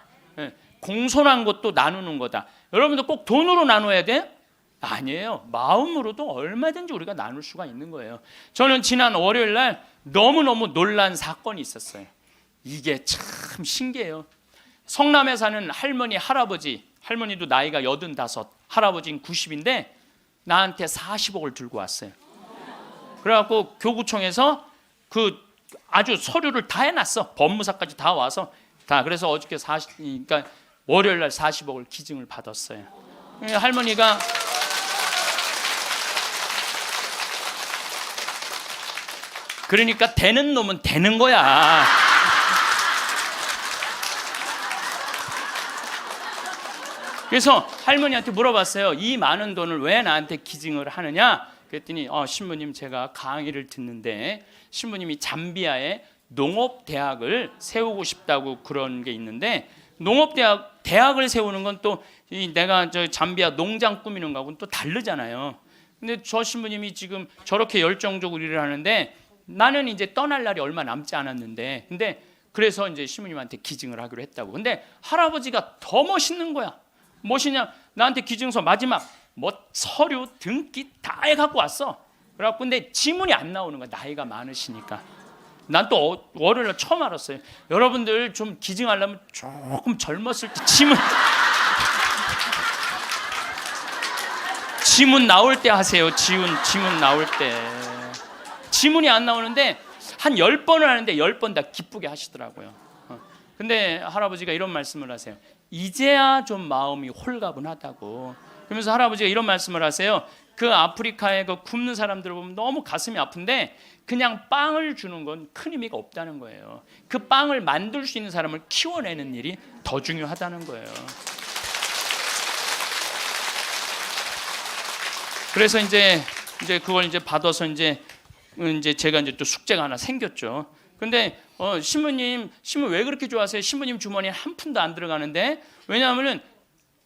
공손한 것도 나누는 거다. 여러분들 꼭 돈으로 나눠야 돼? 아니에요. 마음으로도 얼마든지 우리가 나눌 수가 있는 거예요. 저는 지난 월요일 날 너무너무 놀란 사건이 있었어요. 이게 참 신기해요. 성남에 사는 할머니도 나이가 85, 할아버지는 90인데 나한테 40억을 들고 왔어요. 그래갖고 교구청에서 그 아주 서류를 다 해놨어. 법무사까지 다 와서 다. 그래서 어저께 그러니까 월요일 날 40억을 기증을 받았어요. 할머니가 그러니까 되는 놈은 되는 거야. 그래서 할머니한테 물어봤어요. 이 많은 돈을 왜 나한테 기증을 하느냐? 그랬더니 신부님 제가 강의를 듣는데 신부님이 잠비아에 농업대학을 세우고 싶다고 그런 게 있는데 농업대학 대학을 세우는 건 또 내가 저 잠비아 농장 꾸미는 거하고는 또 다르잖아요. 근데 저 신부님이 지금 저렇게 열정적으로 일을 하는데 나는 이제 떠날 날이 얼마 남지 않았는데, 근데 그래서 이제 신부님한테 기증을 하기로 했다고. 근데 할아버지가 더 멋있는 거야. 멋있냐? 나한테 기증서 마지막 뭐 서류 등기 다 해갖고 왔어. 그래갖고 근데 지문이 안 나오는 거야. 나이가 많으시니까. 난 또 월요일날 처음 알았어요. 여러분들 좀 기증하려면 조금 젊었을 때 지문 나올 때 하세요. 지문 나올 때. 지문이 안 나오는데 한 10번을 하는데 10번 다 기쁘게 하시더라고요. 근데 할아버지가 이런 말씀을 하세요. 이제야 좀 마음이 홀가분하다고. 그러면서 할아버지가 이런 말씀을 하세요. 그 아프리카에 그 굶는 사람들을 보면 너무 가슴이 아픈데 그냥 빵을 주는 건 큰 의미가 없다는 거예요. 그 빵을 만들 수 있는 사람을 키워내는 일이 더 중요하다는 거예요. 그래서 이제 그걸 이제 받아서 이제 제가 이제 또 숙제가 하나 생겼죠. 근데 신부님 왜 그렇게 좋아하세요? 신부님 주머니에 한 푼도 안 들어가는데. 왜냐하면은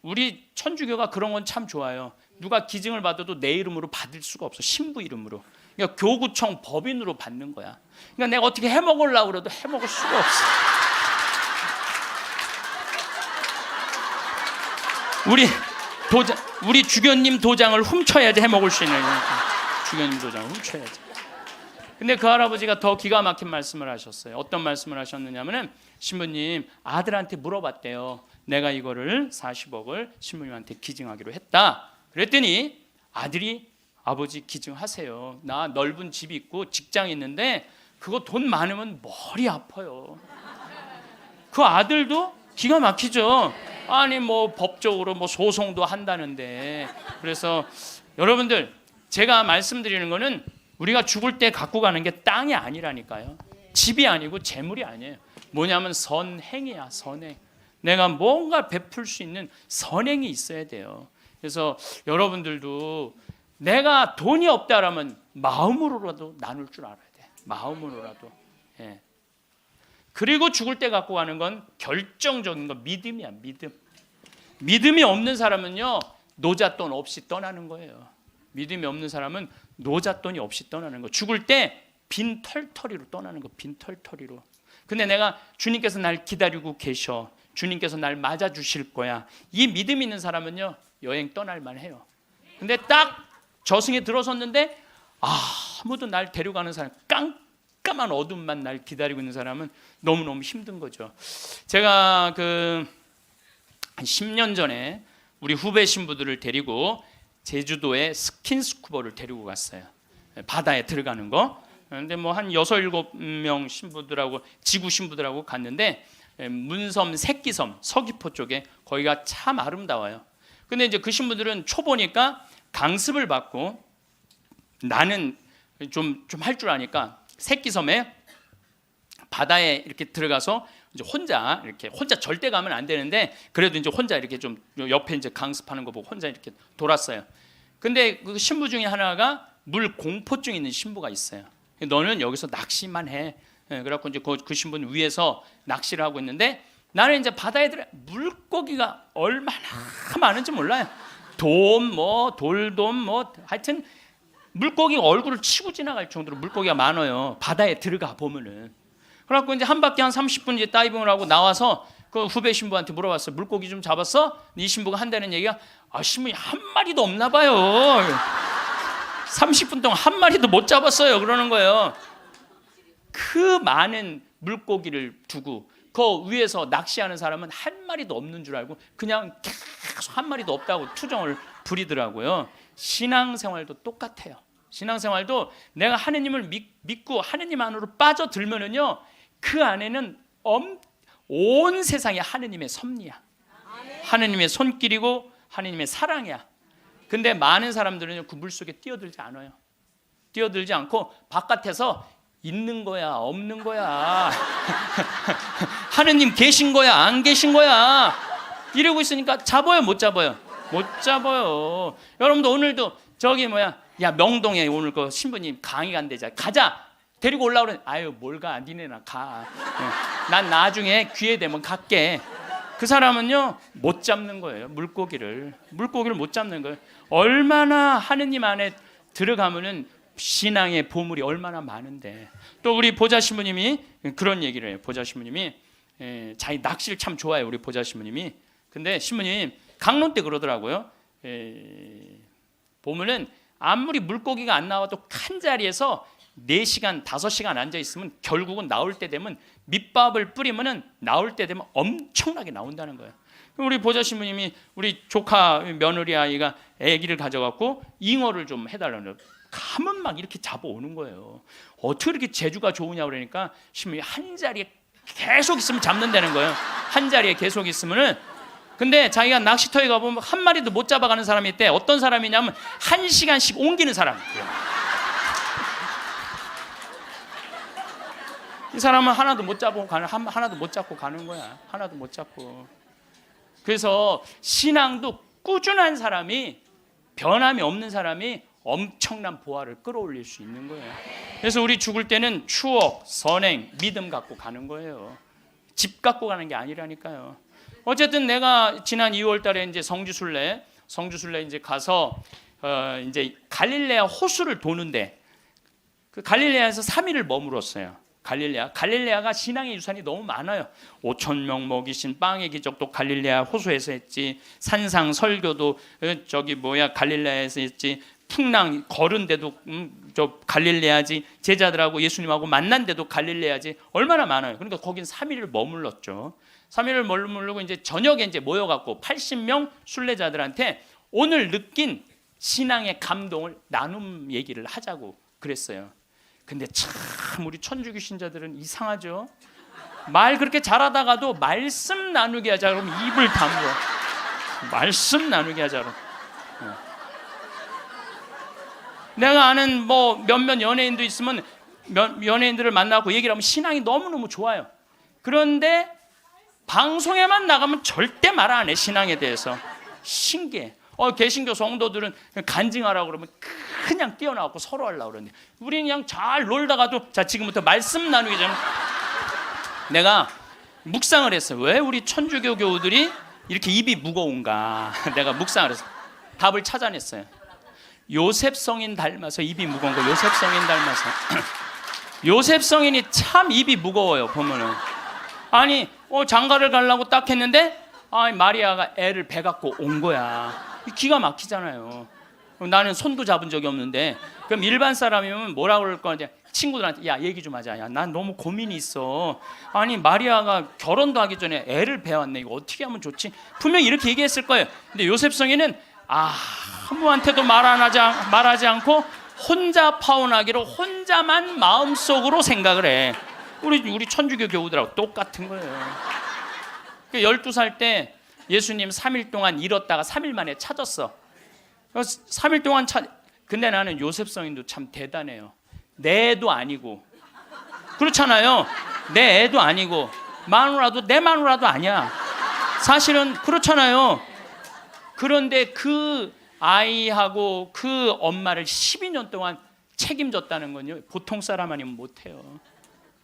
우리 천주교가 그런 건 참 좋아요. 누가 기증을 받아도 내 이름으로 받을 수가 없어. 신부 이름으로. 그러니까 교구청 법인으로 받는 거야. 그러니까 내가 어떻게 해먹으려고 그래도 해먹을 수가 없어. 우리 주교님 도장을 훔쳐야지 해먹을 수 있는 거니까. 주교님 도장을 훔쳐야지. 근데 그 할아버지가 더 기가 막힌 말씀을 하셨어요. 어떤 말씀을 하셨느냐면은 신부님 아들한테 물어봤대요. 내가 이거를 40억을 신부님한테 기증하기로 했다. 그랬더니 아들이 아버지 기증하세요. 나 넓은 집이 있고 직장이 있는데 그거 돈 많으면 머리 아파요. 그 아들도 기가 막히죠. 아니 뭐 법적으로 뭐 소송도 한다는데. 그래서 여러분들 제가 말씀드리는 거는 우리가 죽을 때 갖고 가는 게 땅이 아니라니까요. 집이 아니고 재물이 아니에요. 뭐냐면 선행이야. 선행. 내가 뭔가 베풀 수 있는 선행이 있어야 돼요. 그래서 여러분들도 내가 돈이 없다라면 마음으로라도 나눌 줄 알아야 돼. 마음으로라도. 예. 그리고 죽을 때 갖고 가는 건 결정적인 건 믿음이야. 믿음이 없는 사람은요 노잣돈 없이 떠나는 거예요. 믿음이 없는 사람은 노잣돈이 없이 떠나는 거. 죽을 때 빈털터리로 떠나는 거. 빈털터리로. 근데 내가 주님께서 날 기다리고 계셔. 주님께서 날 맞아주실 거야. 이 믿음 있는 사람은요 여행 떠날만 해요. 근데 딱 저승에 들어섰는데 아무도 날 데려가는 사람, 깜깜한 어둠만 날 기다리고 있는 사람은 너무너무 힘든 거죠. 제가 한 10년 전에 우리 후배 신부들을 데리고 제주도에 스킨스쿠버를 데리고 갔어요. 바다에 들어가는 거. 근데 뭐 한 6, 7명 신부들하고 지구 신부들하고 갔는데 문섬, 새끼섬, 서귀포 쪽에 거기가 참 아름다워요. 근데 이제 그 신부들은 초보니까 강습을 받고 나는 좀 할 줄 아니까 새끼섬에 바다에 이렇게 들어가서 이제 혼자 절대 가면 안 되는데 그래도 이제 혼자 이렇게 좀 옆에 이제 강습하는 거 보고 혼자 이렇게 돌았어요. 근데 그 신부 중에 하나가 물 공포증 있는 신부가 있어요. 너는 여기서 낚시만 해. 그래갖고 이제 그 신부는 위에서 낚시를 하고 있는데 나는 이제 바다에 들어 물고기가 얼마나 많은지 몰라요. 돌돔 하여튼 물고기가 얼굴을 치고 지나갈 정도로 물고기가 많아요. 바다에 들어가 보면은. 그래갖고 이제 한 바퀴 한 30분 이제 다이빙을 하고 나와서 그 후배 신부한테 물어봤어요. 물고기 좀 잡았어? 이 신부가 한다는 얘기가 신부님 한 마리도 없나 봐요. 30분 동안 한 마리도 못 잡았어요. 그러는 거예요. 그 많은 물고기를 두고 그 위에서 낚시하는 사람은 한 마리도 없는 줄 알고 그냥 계속 한 마리도 없다고 투정을 부리더라고요. 신앙생활도 똑같아요. 신앙생활도 내가 하느님을 믿고 하느님 안으로 빠져들면은요 그 안에는 온 세상이 하느님의 섭리야. 하느님의 손길이고 하느님의 사랑이야. 근데 많은 사람들은 그 물속에 뛰어들지 않아요. 뛰어들지 않고 바깥에서 있는 거야 없는 거야 하느님 계신 거야 안 계신 거야 이러고 있으니까 잡아요 못 잡아요? 못 잡아요. 여러분도 오늘도 야 명동에 오늘 그 신부님 강의 간대자 가자 데리고 올라오래. 아유 뭘 가 니네나 가. 난 나중에 기회 되면 갈게. 그 사람은요 못 잡는 거예요. 물고기를 못 잡는 거예요. 얼마나 하느님 안에 들어가면은 신앙의 보물이 얼마나 많은데. 또 우리 보좌 신부님이 그런 얘기를 해요. 보좌 신부님이 자기 낚시를 참 좋아해요. 우리 보좌 신부님이. 근데 신부님 강론 때 그러더라고요. 보면은 아무리 물고기가 안 나와도 한 자리에서 4시간, 5시간 앉아있으면 결국은 나올 때 되면 밑밥을 뿌리면은 나올 때 되면 엄청나게 나온다는 거예요. 우리 보좌 신부님이 우리 조카 며느리 아이가 아기를 가져갖고 잉어를 좀 해달라는 거예요. 가면 막 이렇게 잡아오는 거예요. 어떻게 이렇게 재주가 좋으냐 그러니까 신부님이 한 자리에 계속 있으면 잡는다는 거예요. 한 자리에 계속 있으면은. 근데 자기가 낚시터에 가보면 한 마리도 못 잡아가는 사람이 있대. 어떤 사람이냐면 1시간씩 옮기는 사람이에요. 이 사람은 하나도 못 잡고 가는 거야. 하나도 못 잡고. 그래서 신앙도 꾸준한 사람이, 변함이 없는 사람이 엄청난 보화를 끌어올릴 수 있는 거예요. 그래서 우리 죽을 때는 추억, 선행, 믿음 갖고 가는 거예요. 집 갖고 가는 게 아니라니까요. 어쨌든 내가 지난 2월 달에 이제 성주순례 이제 가서 이제 갈릴레아 호수를 도는데, 그 갈릴레아에서 3일을 머물었어요. 갈릴레아가 신앙의 유산이 너무 많아요. 5,000명 먹이신 빵의 기적도 갈릴레아 호수에서 했지. 산상 설교도 갈릴레아에서 했지. 풍랑 걸은 데도 갈릴레아지. 제자들하고 예수님하고 만난 데도 갈릴레아지. 얼마나 많아요. 그러니까 거긴 3일을 머물렀죠. 3일을 머무르고 이제 저녁에 이제 모여갖고 80명 순례자들한테 오늘 느낀 신앙의 감동을 나눔 얘기를 하자고 그랬어요. 근데 참 우리 천주교 신자들은 이상하죠. 말 그렇게 잘하다가도 말씀 나누게 하자 그러면 입을 다물어. 말씀 나누게 하자 그러면. 내가 아는 뭐 몇몇 연예인도 있으면 연예인들을 만나고 얘기를 하면 신앙이 너무너무 좋아요. 그런데 방송에만 나가면 절대 말 안 해. 신앙에 대해서. 신기해. 개신교 성도들은 간증하라고 그러면 그냥 뛰어나가고 서로 하려고 그러는데 우리는 그냥 잘 놀다가도 자 지금부터 말씀 나누기 전에 내가 묵상을 했어요. 왜 우리 천주교 교우들이 이렇게 입이 무거운가. 내가 묵상을 했어요. 답을 찾아냈어요. 요셉 성인 닮아서 입이 무거운 거. 요셉 성인 닮아서. 요셉 성인이 참 입이 무거워요. 보면은 아니 장가를 가려고 딱 했는데 마리아가 애를 배 갖고 온 거야. 기가 막히잖아요. 나는 손도 잡은 적이 없는데. 그럼 일반 사람이면 뭐라 그럴 거냐. 친구들한테 야 얘기 좀 하자. 야 난 너무 고민이 있어. 아니 마리아가 결혼도 하기 전에 애를 배웠네. 이거 어떻게 하면 좋지? 분명히 이렇게 얘기했을 거예요. 근데 요셉 성인은 아무한테도 말하지 않고 혼자 파혼하기로 혼자만 마음속으로 생각을 해. 우리 천주교 교우들하고 똑같은 거예요. 12살 때 예수님 3일 동안 잃었다가 3일 만에 찾았어. 3일 동안 근데 나는 요셉 성인도 참 대단해요. 내 애도 아니고. 그렇잖아요. 내 애도 아니고 마누라도 내 마누라도 아니야. 사실은 그렇잖아요. 그런데 그 아이하고 그 엄마를 12년 동안 책임졌다는 건요. 보통 사람 아니면 못해요.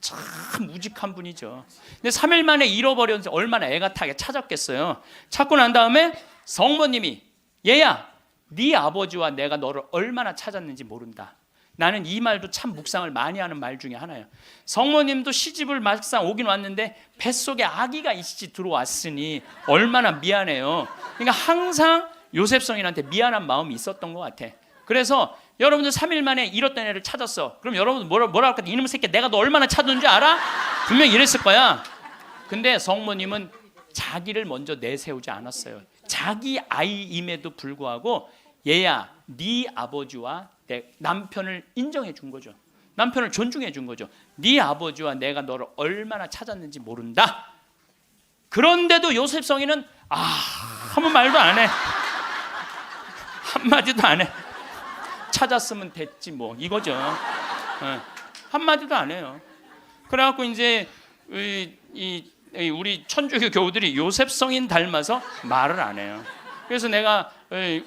참 무직한 분이죠. 근데 3일 만에 잃어버렸는데 얼마나 애가 타게 찾았겠어요. 찾고 난 다음에 성모님이 얘야 네 아버지와 내가 너를 얼마나 찾았는지 모른다. 나는 이 말도 참 묵상을 많이 하는 말 중에 하나예요. 성모님도 시집을 막상 오긴 왔는데 뱃속에 아기가 이씨 들어왔으니 얼마나 미안해요. 그러니까 항상 요셉 성인한테 미안한 마음이 있었던 것 같아. 그래서 여러분들 3일 만에 잃었던 애를 찾았어. 그럼 여러분들 뭐라 할까? 이놈의 새끼 내가 너 얼마나 찾았는지 알아? 분명히 이랬을 거야. 근데 성모님은 자기를 먼저 내세우지 않았어요. 자기 아이임에도 불구하고 얘야 네 아버지와 내 남편을 인정해 준 거죠. 남편을 존중해 준 거죠. 네 아버지와 내가 너를 얼마나 찾았는지 모른다. 그런데도 요셉 성인은 아무 말도 안 해. 한마디도 안 해. 찾았으면 됐지 뭐 이거죠. 한마디도 안 해요. 그래갖고 이제 우리 천주교 교우들이 요셉 성인 닮아서 말을 안 해요. 그래서 내가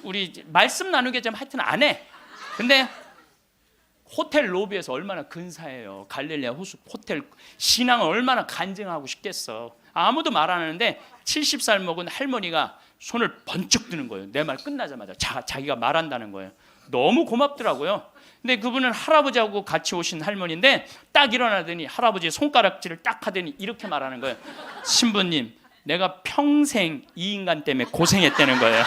우리 말씀 나누게 좀 하여튼 안 해. 근데 호텔 로비에서 얼마나 근사해요. 갈릴레아 호수 호텔 신앙을 얼마나 간증하고 싶겠어. 아무도 말 안 하는데 70살 먹은 할머니가 손을 번쩍 드는 거예요. 내 말 끝나자마자 자기가 말한다는 거예요. 너무 고맙더라고요. 근데 그분은 할아버지하고 같이 오신 할머니인데 딱 일어나더니 할아버지의 손가락질을 딱 하더니 이렇게 말하는 거예요. 신부님, 내가 평생 이 인간 때문에 고생했다는 거예요.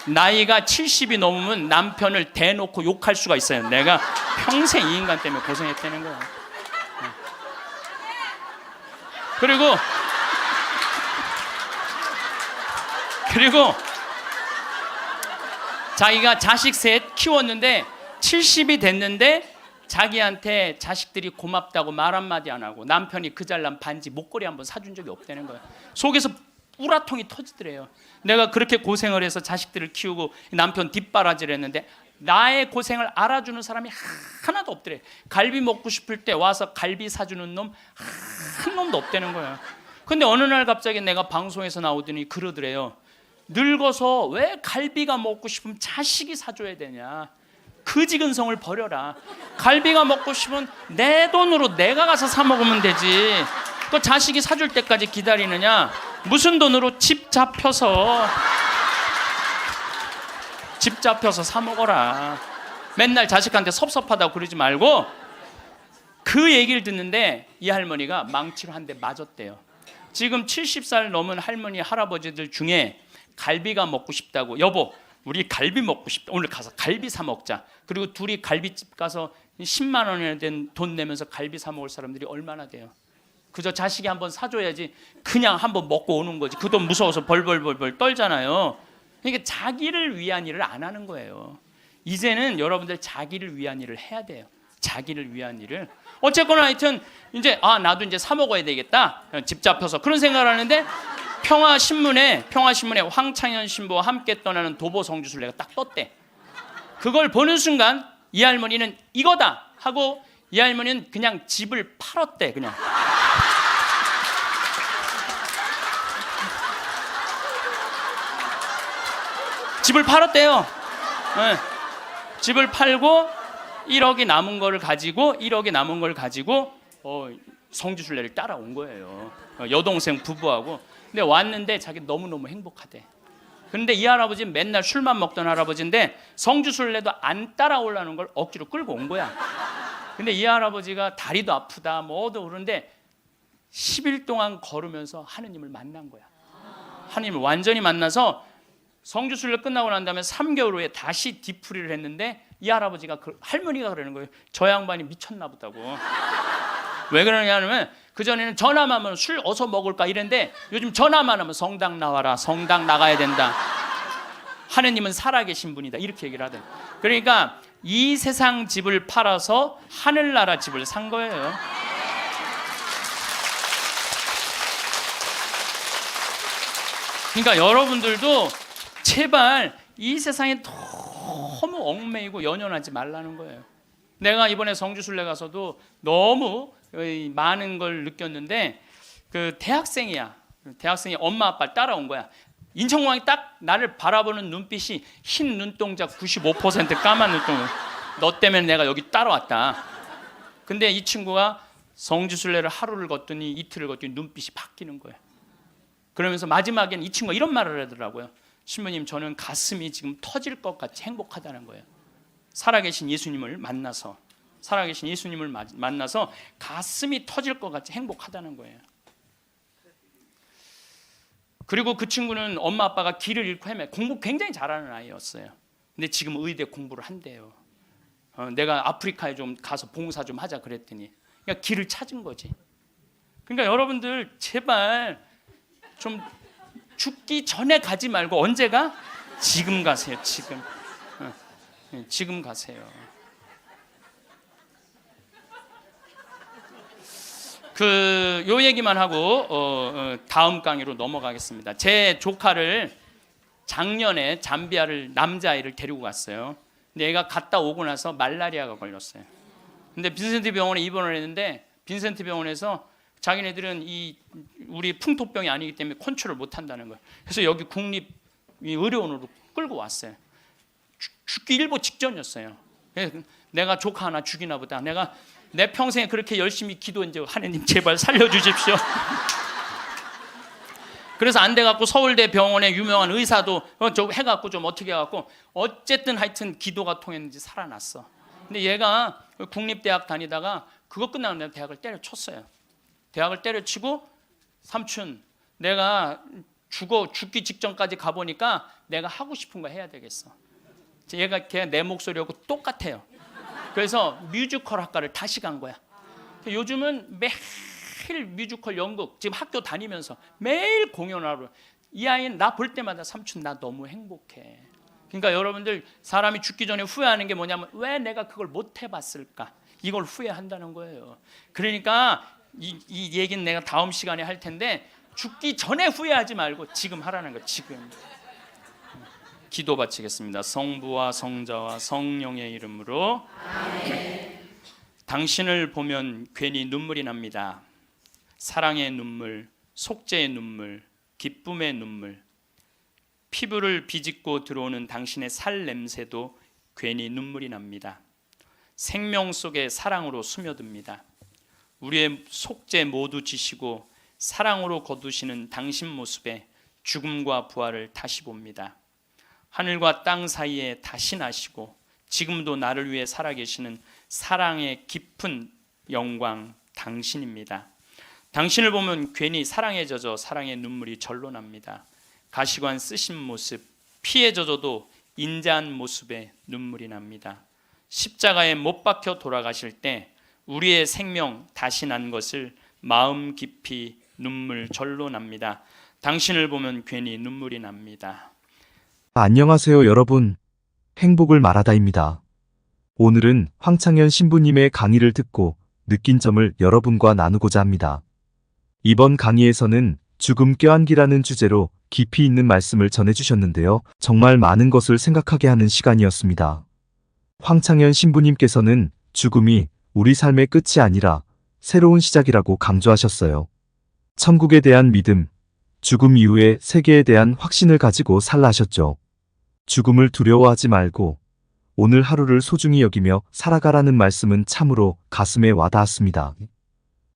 나이가 70이 넘으면 남편을 대놓고 욕할 수가 있어요. 내가 평생 이 인간 때문에 고생했다는 거예요. 그리고 자기가 자식 셋 키웠는데 70이 됐는데 자기한테 자식들이 고맙다고 말 한마디 안 하고 남편이 그 잘난 반지 목걸이 한번 사준 적이 없다는 거예요. 속에서 우라통이 터지더래요. 내가 그렇게 고생을 해서 자식들을 키우고 남편 뒷바라지를 했는데 나의 고생을 알아주는 사람이 하나도 없더래. 갈비 먹고 싶을 때 와서 갈비 사주는 놈 한 놈도 없다는 거예요. 근데 어느 날 갑자기 내가 방송에서 나오더니 그러더래요. 늙어서 왜 갈비가 먹고 싶으면 자식이 사줘야 되냐. 그지근성을 버려라. 갈비가 먹고 싶으면 내 돈으로 내가 가서 사 먹으면 되지. 그 자식이 사줄 때까지 기다리느냐. 무슨 돈으로 집 잡혀서 사 먹어라. 맨날 자식한테 섭섭하다고 그러지 말고. 그 얘기를 듣는데 이 할머니가 망치로 한 대 맞았대요. 지금 70살 넘은 할머니 할아버지들 중에 갈비가 먹고 싶다고, 여보 우리 갈비 먹고 싶다, 오늘 가서 갈비 사 먹자. 그리고 둘이 갈비집 가서 10만 원이나 된 돈 내면서 갈비 사 먹을 사람들이 얼마나 돼요? 그저 자식이 한번 사줘야지 그냥 한번 먹고 오는 거지. 그 돈 무서워서 벌벌 떨잖아요. 그러니까 자기를 위한 일을 안 하는 거예요. 이제는 여러분들 자기를 위한 일을 해야 돼요. 자기를 위한 일을. 어쨌거나 하여튼 이제 나도 이제 사 먹어야 되겠다. 집 잡혀서 그런 생각을 하는데 평화신문에 황창현 신부와 함께 떠나는 도보 성주순례가 딱 떴대. 그걸 보는 순간 이 할머니는 이거다 하고 이 할머니는 그냥 집을 팔았대. 그냥 집을 팔았대요. 네. 집을 팔고 1억이 남은 걸 가지고 성주순례를 따라온 거예요. 여동생 부부하고. 근데 왔는데 자기 너무너무 행복하대. 그런데 이 할아버지는 맨날 술만 먹던 할아버지인데 성주순례도 안 따라오려는 걸 억지로 끌고 온 거야. 근데 이 할아버지가 다리도 아프다 뭐도 그런데 10일 동안 걸으면서 하느님을 만난 거야. 하느님을 완전히 만나서 성주순례 끝나고 난 다음에 3개월 후에 다시 뒤풀이를 했는데 이 할아버지가 할머니가 그러는 거예요. 저 양반이 미쳤나 보다고. 왜 그러냐면 그전에는 전화만 하면 술 어서 먹을까 이랬는데 요즘 전화만 하면 성당 나와라, 성당 나가야 된다, 하느님은 살아계신 분이다, 이렇게 얘기를 하대. 그러니까 이 세상 집을 팔아서 하늘나라 집을 산 거예요. 그러니까 여러분들도 제발 이 세상에 너무 얽매이고 연연하지 말라는 거예요. 내가 이번에 성주순례 가서도 너무 많은 걸 느꼈는데 그 대학생이 엄마 아빠를 따라온 거야. 인천공항이 딱 나를 바라보는 눈빛이 흰 눈동자 95% 까만 눈동자. 너 때문에 내가 여기 따라왔다. 근데 이 친구가 성주순례를 하루를 걷더니 이틀을 걷더니 눈빛이 바뀌는 거예요. 그러면서 마지막엔 이 친구가 이런 말을 하더라고요. 신부님, 저는 가슴이 지금 터질 것 같이 행복하다는 거예요. 살아계신 예수님을 만나서 가슴이 터질 것 같이 행복하다는 거예요. 그리고 그 친구는 엄마 아빠가 길을 잃고 공부 굉장히 잘하는 아이였어요. 근데 지금 의대 공부를 한대요. 내가 아프리카에 좀 가서 봉사 좀 하자 그랬더니 그러니까 길을 찾은 거지. 그러니까 여러분들 제발 좀 죽기 전에 가지 말고 언제 가? 지금 가세요. 지금 가세요. 요 얘기만 하고 다음 강의로 넘어가겠습니다. 제 조카를 작년에 잠비아를 남자아이를 데리고 갔어요. 근데 얘가 갔다 오고 나서 말라리아가 걸렸어요. 근데 빈센트 병원에 입원을 했는데 빈센트 병원에서 자기네들은 우리 풍토병이 아니기 때문에 컨트롤을 못 한다는 거예요. 그래서 여기 국립 의료원으로 끌고 왔어요. 죽기 일보 직전이었어요. 내가 조카 하나 죽이나 보다. 내가 내 평생에 그렇게 열심히 기도한 적, 하느님 제발 살려주십시오. 그래서 안 돼갖고 서울대 병원에 유명한 의사도 저 해갖고 좀 어떻게 해갖고 어쨌든 하여튼 기도가 통했는지 살아났어. 근데 얘가 국립대학 다니다가 그거 끝나고 내가 대학을 때려쳤어요. 대학을 때려치고 삼촌 내가 죽기 직전까지 가보니까 내가 하고 싶은 거 해야 되겠어. 얘가 내 목소리하고 똑같아요. 그래서 뮤지컬 학과를 다시 간 거야. 요즘은 매일 뮤지컬 연극 지금 학교 다니면서 매일 공연하러. 이 아이는 나 볼 때마다 삼촌 나 너무 행복해. 그러니까 여러분들 사람이 죽기 전에 후회하는 게 뭐냐면 왜 내가 그걸 못 해봤을까? 이걸 후회한다는 거예요. 그러니까 이 얘기는 내가 다음 시간에 할 텐데 죽기 전에 후회하지 말고 지금 하라는 거. 지금 기도 바치겠습니다. 성부와 성자와 성령의 이름으로 아멘. 당신을 보면 괜히 눈물이 납니다. 사랑의 눈물, 속죄의 눈물, 기쁨의 눈물. 피부를 비집고 들어오는 당신의 살 냄새도 괜히 눈물이 납니다. 생명 속에 사랑으로 스며듭니다. 우리의 속죄 모두 지시고 사랑으로 거두시는 당신 모습에 죽음과 부활을 다시 봅니다. 하늘과 땅 사이에 다시 나시고 지금도 나를 위해 살아계시는 사랑의 깊은 영광 당신입니다. 당신을 보면 괜히 사랑에 젖어 사랑의 눈물이 절로 납니다. 가시관 쓰신 모습, 피에 젖어도 인자한 모습에 눈물이 납니다. 십자가에 못 박혀 돌아가실 때 우리의 생명 다시 난 것을 마음 깊이 눈물 절로 납니다. 당신을 보면 괜히 눈물이 납니다. 안녕하세요 여러분. 행복을 말하다입니다. 오늘은 황창현 신부님의 강의를 듣고 느낀 점을 여러분과 나누고자 합니다. 이번 강의에서는 죽음 껴안기라는 주제로 깊이 있는 말씀을 전해주셨는데요. 정말 많은 것을 생각하게 하는 시간이었습니다. 황창현 신부님께서는 죽음이 우리 삶의 끝이 아니라 새로운 시작이라고 강조하셨어요. 천국에 대한 믿음, 죽음 이후의 세계에 대한 확신을 가지고 살라 하셨죠. 죽음을 두려워하지 말고 오늘 하루를 소중히 여기며 살아가라는 말씀은 참으로 가슴에 와닿았습니다.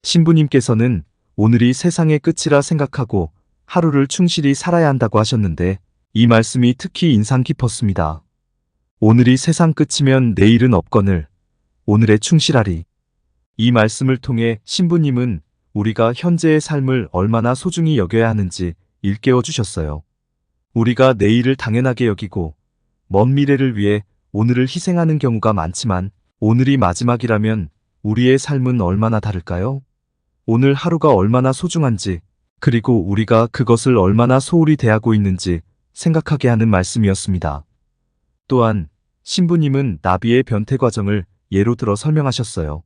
신부님께서는 오늘이 세상의 끝이라 생각하고 하루를 충실히 살아야 한다고 하셨는데 이 말씀이 특히 인상 깊었습니다. 오늘이 세상 끝이면 내일은 없거늘 오늘에 충실하리. 이 말씀을 통해 신부님은 우리가 현재의 삶을 얼마나 소중히 여겨야 하는지 일깨워 주셨어요. 우리가 내일을 당연하게 여기고 먼 미래를 위해 오늘을 희생하는 경우가 많지만 오늘이 마지막이라면 우리의 삶은 얼마나 다를까요? 오늘 하루가 얼마나 소중한지 그리고 우리가 그것을 얼마나 소홀히 대하고 있는지 생각하게 하는 말씀이었습니다. 또한 신부님은 나비의 변태 과정을 예로 들어 설명하셨어요.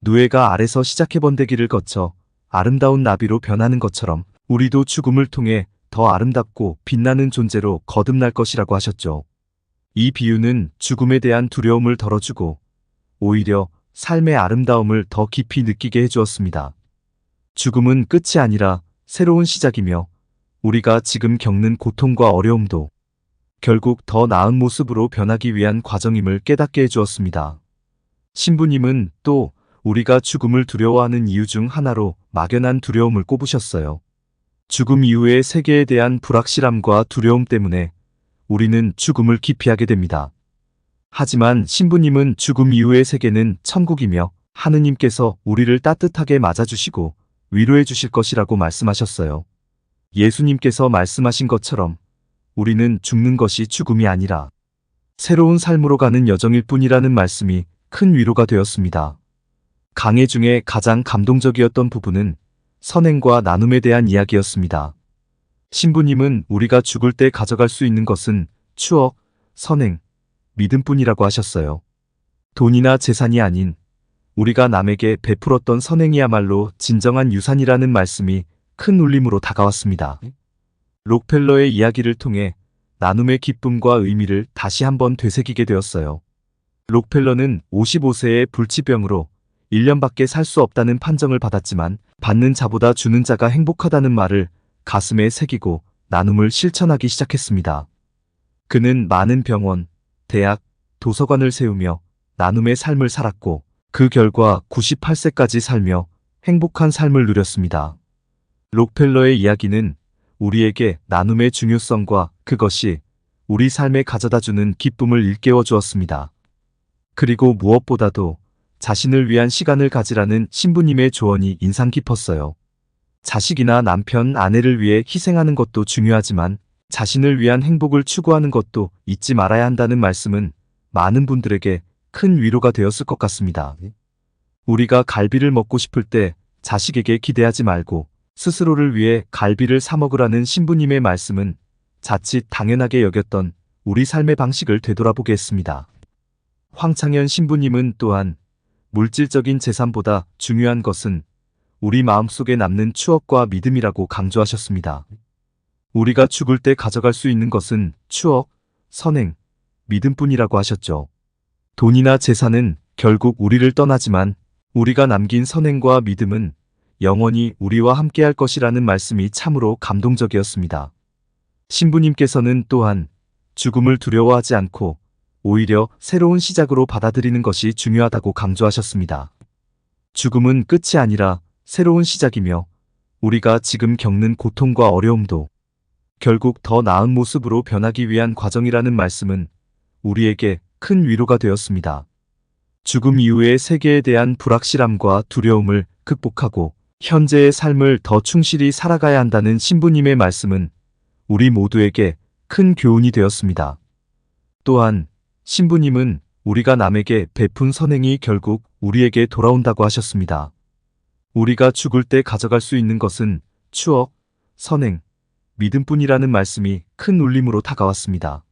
누에가 알에서 시작해 번데기를 거쳐 아름다운 나비로 변하는 것처럼 우리도 죽음을 통해 더 아름답고 빛나는 존재로 거듭날 것이라고 하셨죠. 이 비유는 죽음에 대한 두려움을 덜어주고 오히려 삶의 아름다움을 더 깊이 느끼게 해주었습니다. 죽음은 끝이 아니라 새로운 시작이며 우리가 지금 겪는 고통과 어려움도 결국 더 나은 모습으로 변하기 위한 과정임을 깨닫게 해주었습니다. 신부님은 또 우리가 죽음을 두려워하는 이유 중 하나로 막연한 두려움을 꼽으셨어요. 죽음 이후의 세계에 대한 불확실함과 두려움 때문에 우리는 죽음을 기피하게 됩니다. 하지만 신부님은 죽음 이후의 세계는 천국이며 하느님께서 우리를 따뜻하게 맞아주시고 위로해 주실 것이라고 말씀하셨어요. 예수님께서 말씀하신 것처럼 우리는 죽는 것이 죽음이 아니라 새로운 삶으로 가는 여정일 뿐이라는 말씀이 큰 위로가 되었습니다. 강해 중에 가장 감동적이었던 부분은 선행과 나눔에 대한 이야기였습니다. 신부님은 우리가 죽을 때 가져갈 수 있는 것은 추억, 선행, 믿음뿐이라고 하셨어요. 돈이나 재산이 아닌 우리가 남에게 베풀었던 선행이야말로 진정한 유산이라는 말씀이 큰 울림으로 다가왔습니다. 록펠러의 이야기를 통해 나눔의 기쁨과 의미를 다시 한번 되새기게 되었어요. 록펠러는 55세의 불치병으로 1년밖에 살 수 없다는 판정을 받았지만 받는 자보다 주는 자가 행복하다는 말을 가슴에 새기고 나눔을 실천하기 시작했습니다. 그는 많은 병원, 대학, 도서관을 세우며 나눔의 삶을 살았고 그 결과 98세까지 살며 행복한 삶을 누렸습니다. 록펠러의 이야기는 우리에게 나눔의 중요성과 그것이 우리 삶에 가져다주는 기쁨을 일깨워 주었습니다. 그리고 무엇보다도 자신을 위한 시간을 가지라는 신부님의 조언이 인상 깊었어요. 자식이나 남편, 아내를 위해 희생하는 것도 중요하지만 자신을 위한 행복을 추구하는 것도 잊지 말아야 한다는 말씀은 많은 분들에게 큰 위로가 되었을 것 같습니다. 우리가 갈비를 먹고 싶을 때 자식에게 기대하지 말고 스스로를 위해 갈비를 사 먹으라는 신부님의 말씀은 자칫 당연하게 여겼던 우리 삶의 방식을 되돌아보게 했습니다. 황창현 신부님은 또한 물질적인 재산보다 중요한 것은 우리 마음속에 남는 추억과 믿음이라고 강조하셨습니다. 우리가 죽을 때 가져갈 수 있는 것은 추억, 선행, 믿음뿐이라고 하셨죠. 돈이나 재산은 결국 우리를 떠나지만 우리가 남긴 선행과 믿음은 영원히 우리와 함께할 것이라는 말씀이 참으로 감동적이었습니다. 신부님께서는 또한 죽음을 두려워하지 않고 오히려 새로운 시작으로 받아들이는 것이 중요하다고 강조하셨습니다. 죽음은 끝이 아니라 새로운 시작이며 우리가 지금 겪는 고통과 어려움도 결국 더 나은 모습으로 변하기 위한 과정이라는 말씀은 우리에게 큰 위로가 되었습니다. 죽음 이후의 세계에 대한 불확실함과 두려움을 극복하고 현재의 삶을 더 충실히 살아가야 한다는 신부님의 말씀은 우리 모두에게 큰 교훈이 되었습니다. 또한 신부님은 우리가 남에게 베푼 선행이 결국 우리에게 돌아온다고 하셨습니다. 우리가 죽을 때 가져갈 수 있는 것은 추억, 선행, 믿음뿐이라는 말씀이 큰 울림으로 다가왔습니다.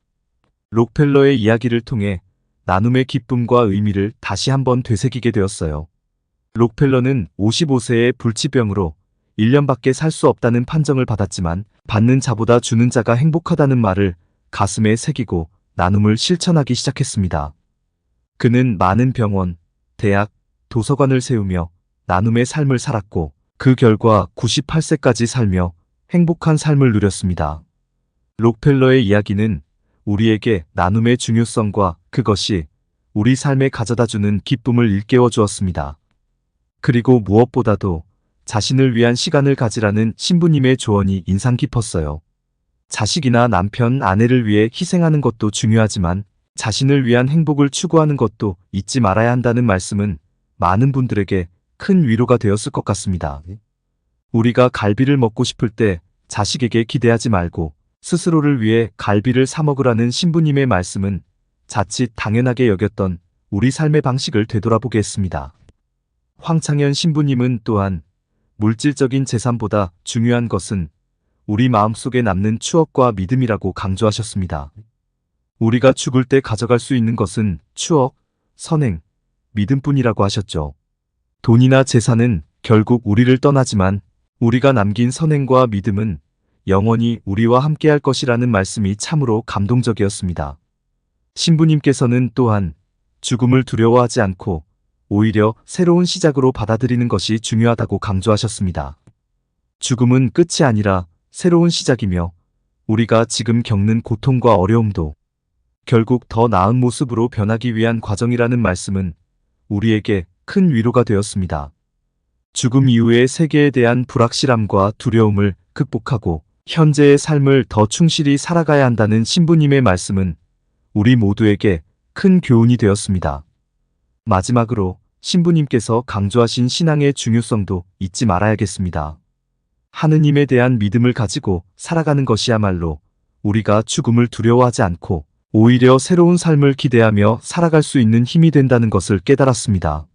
록펠러의 이야기를 통해 나눔의 기쁨과 의미를 다시 한번 되새기게 되었어요. 록펠러는 55세의 불치병으로 1년밖에 살 수 없다는 판정을 받았지만 받는 자보다 주는 자가 행복하다는 말을 가슴에 새기고 나눔을 실천하기 시작했습니다. 그는 많은 병원, 대학, 도서관을 세우며 나눔의 삶을 살았고 그 결과 98세까지 살며 행복한 삶을 누렸습니다. 록펠러의 이야기는 우리에게 나눔의 중요성과 그것이 우리 삶에 가져다주는 기쁨을 일깨워 주었습니다. 그리고 무엇보다도 자신을 위한 시간을 가지라는 신부님의 조언이 인상 깊었어요. 자식이나 남편, 아내를 위해 희생하는 것도 중요하지만 자신을 위한 행복을 추구하는 것도 잊지 말아야 한다는 말씀은 많은 분들에게 큰 위로가 되었을 것 같습니다. 우리가 갈비를 먹고 싶을 때 자식에게 기대하지 말고 스스로를 위해 갈비를 사 먹으라는 신부님의 말씀은 자칫 당연하게 여겼던 우리 삶의 방식을 되돌아보게 했습니다. 황창현 신부님은 또한 물질적인 재산보다 중요한 것은 우리 마음속에 남는 추억과 믿음이라고 강조하셨습니다. 우리가 죽을 때 가져갈 수 있는 것은 추억, 선행, 믿음뿐이라고 하셨죠. 돈이나 재산은 결국 우리를 떠나지만 우리가 남긴 선행과 믿음은 영원히 우리와 함께할 것이라는 말씀이 참으로 감동적이었습니다. 신부님께서는 또한 죽음을 두려워하지 않고 오히려 새로운 시작으로 받아들이는 것이 중요하다고 강조하셨습니다. 죽음은 끝이 아니라 새로운 시작이며 우리가 지금 겪는 고통과 어려움도 결국 더 나은 모습으로 변하기 위한 과정이라는 말씀은 우리에게 큰 위로가 되었습니다. 죽음 이후의 세계에 대한 불확실함과 두려움을 극복하고 현재의 삶을 더 충실히 살아가야 한다는 신부님의 말씀은 우리 모두에게 큰 교훈이 되었습니다. 마지막으로 신부님께서 강조하신 신앙의 중요성도 잊지 말아야겠습니다. 하느님에 대한 믿음을 가지고 살아가는 것이야말로 우리가 죽음을 두려워하지 않고 오히려 새로운 삶을 기대하며 살아갈 수 있는 힘이 된다는 것을 깨달았습니다.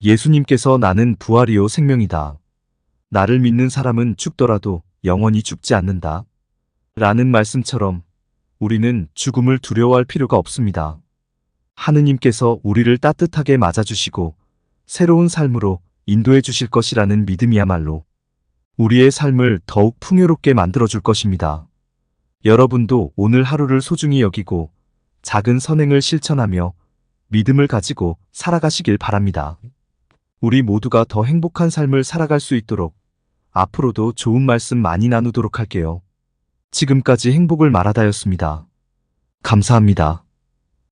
예수님께서 나는 부활이요 생명이다. 나를 믿는 사람은 죽더라도 영원히 죽지 않는다. 라는 말씀처럼 우리는 죽음을 두려워할 필요가 없습니다. 하느님께서 우리를 따뜻하게 맞아주시고 새로운 삶으로 인도해 주실 것이라는 믿음이야말로 우리의 삶을 더욱 풍요롭게 만들어줄 것입니다. 여러분도 오늘 하루를 소중히 여기고 작은 선행을 실천하며 믿음을 가지고 살아가시길 바랍니다. 우리 모두가 더 행복한 삶을 살아갈 수 있도록 앞으로도 좋은 말씀 많이 나누도록 할게요. 지금까지 행복을 말하다였습니다. 감사합니다.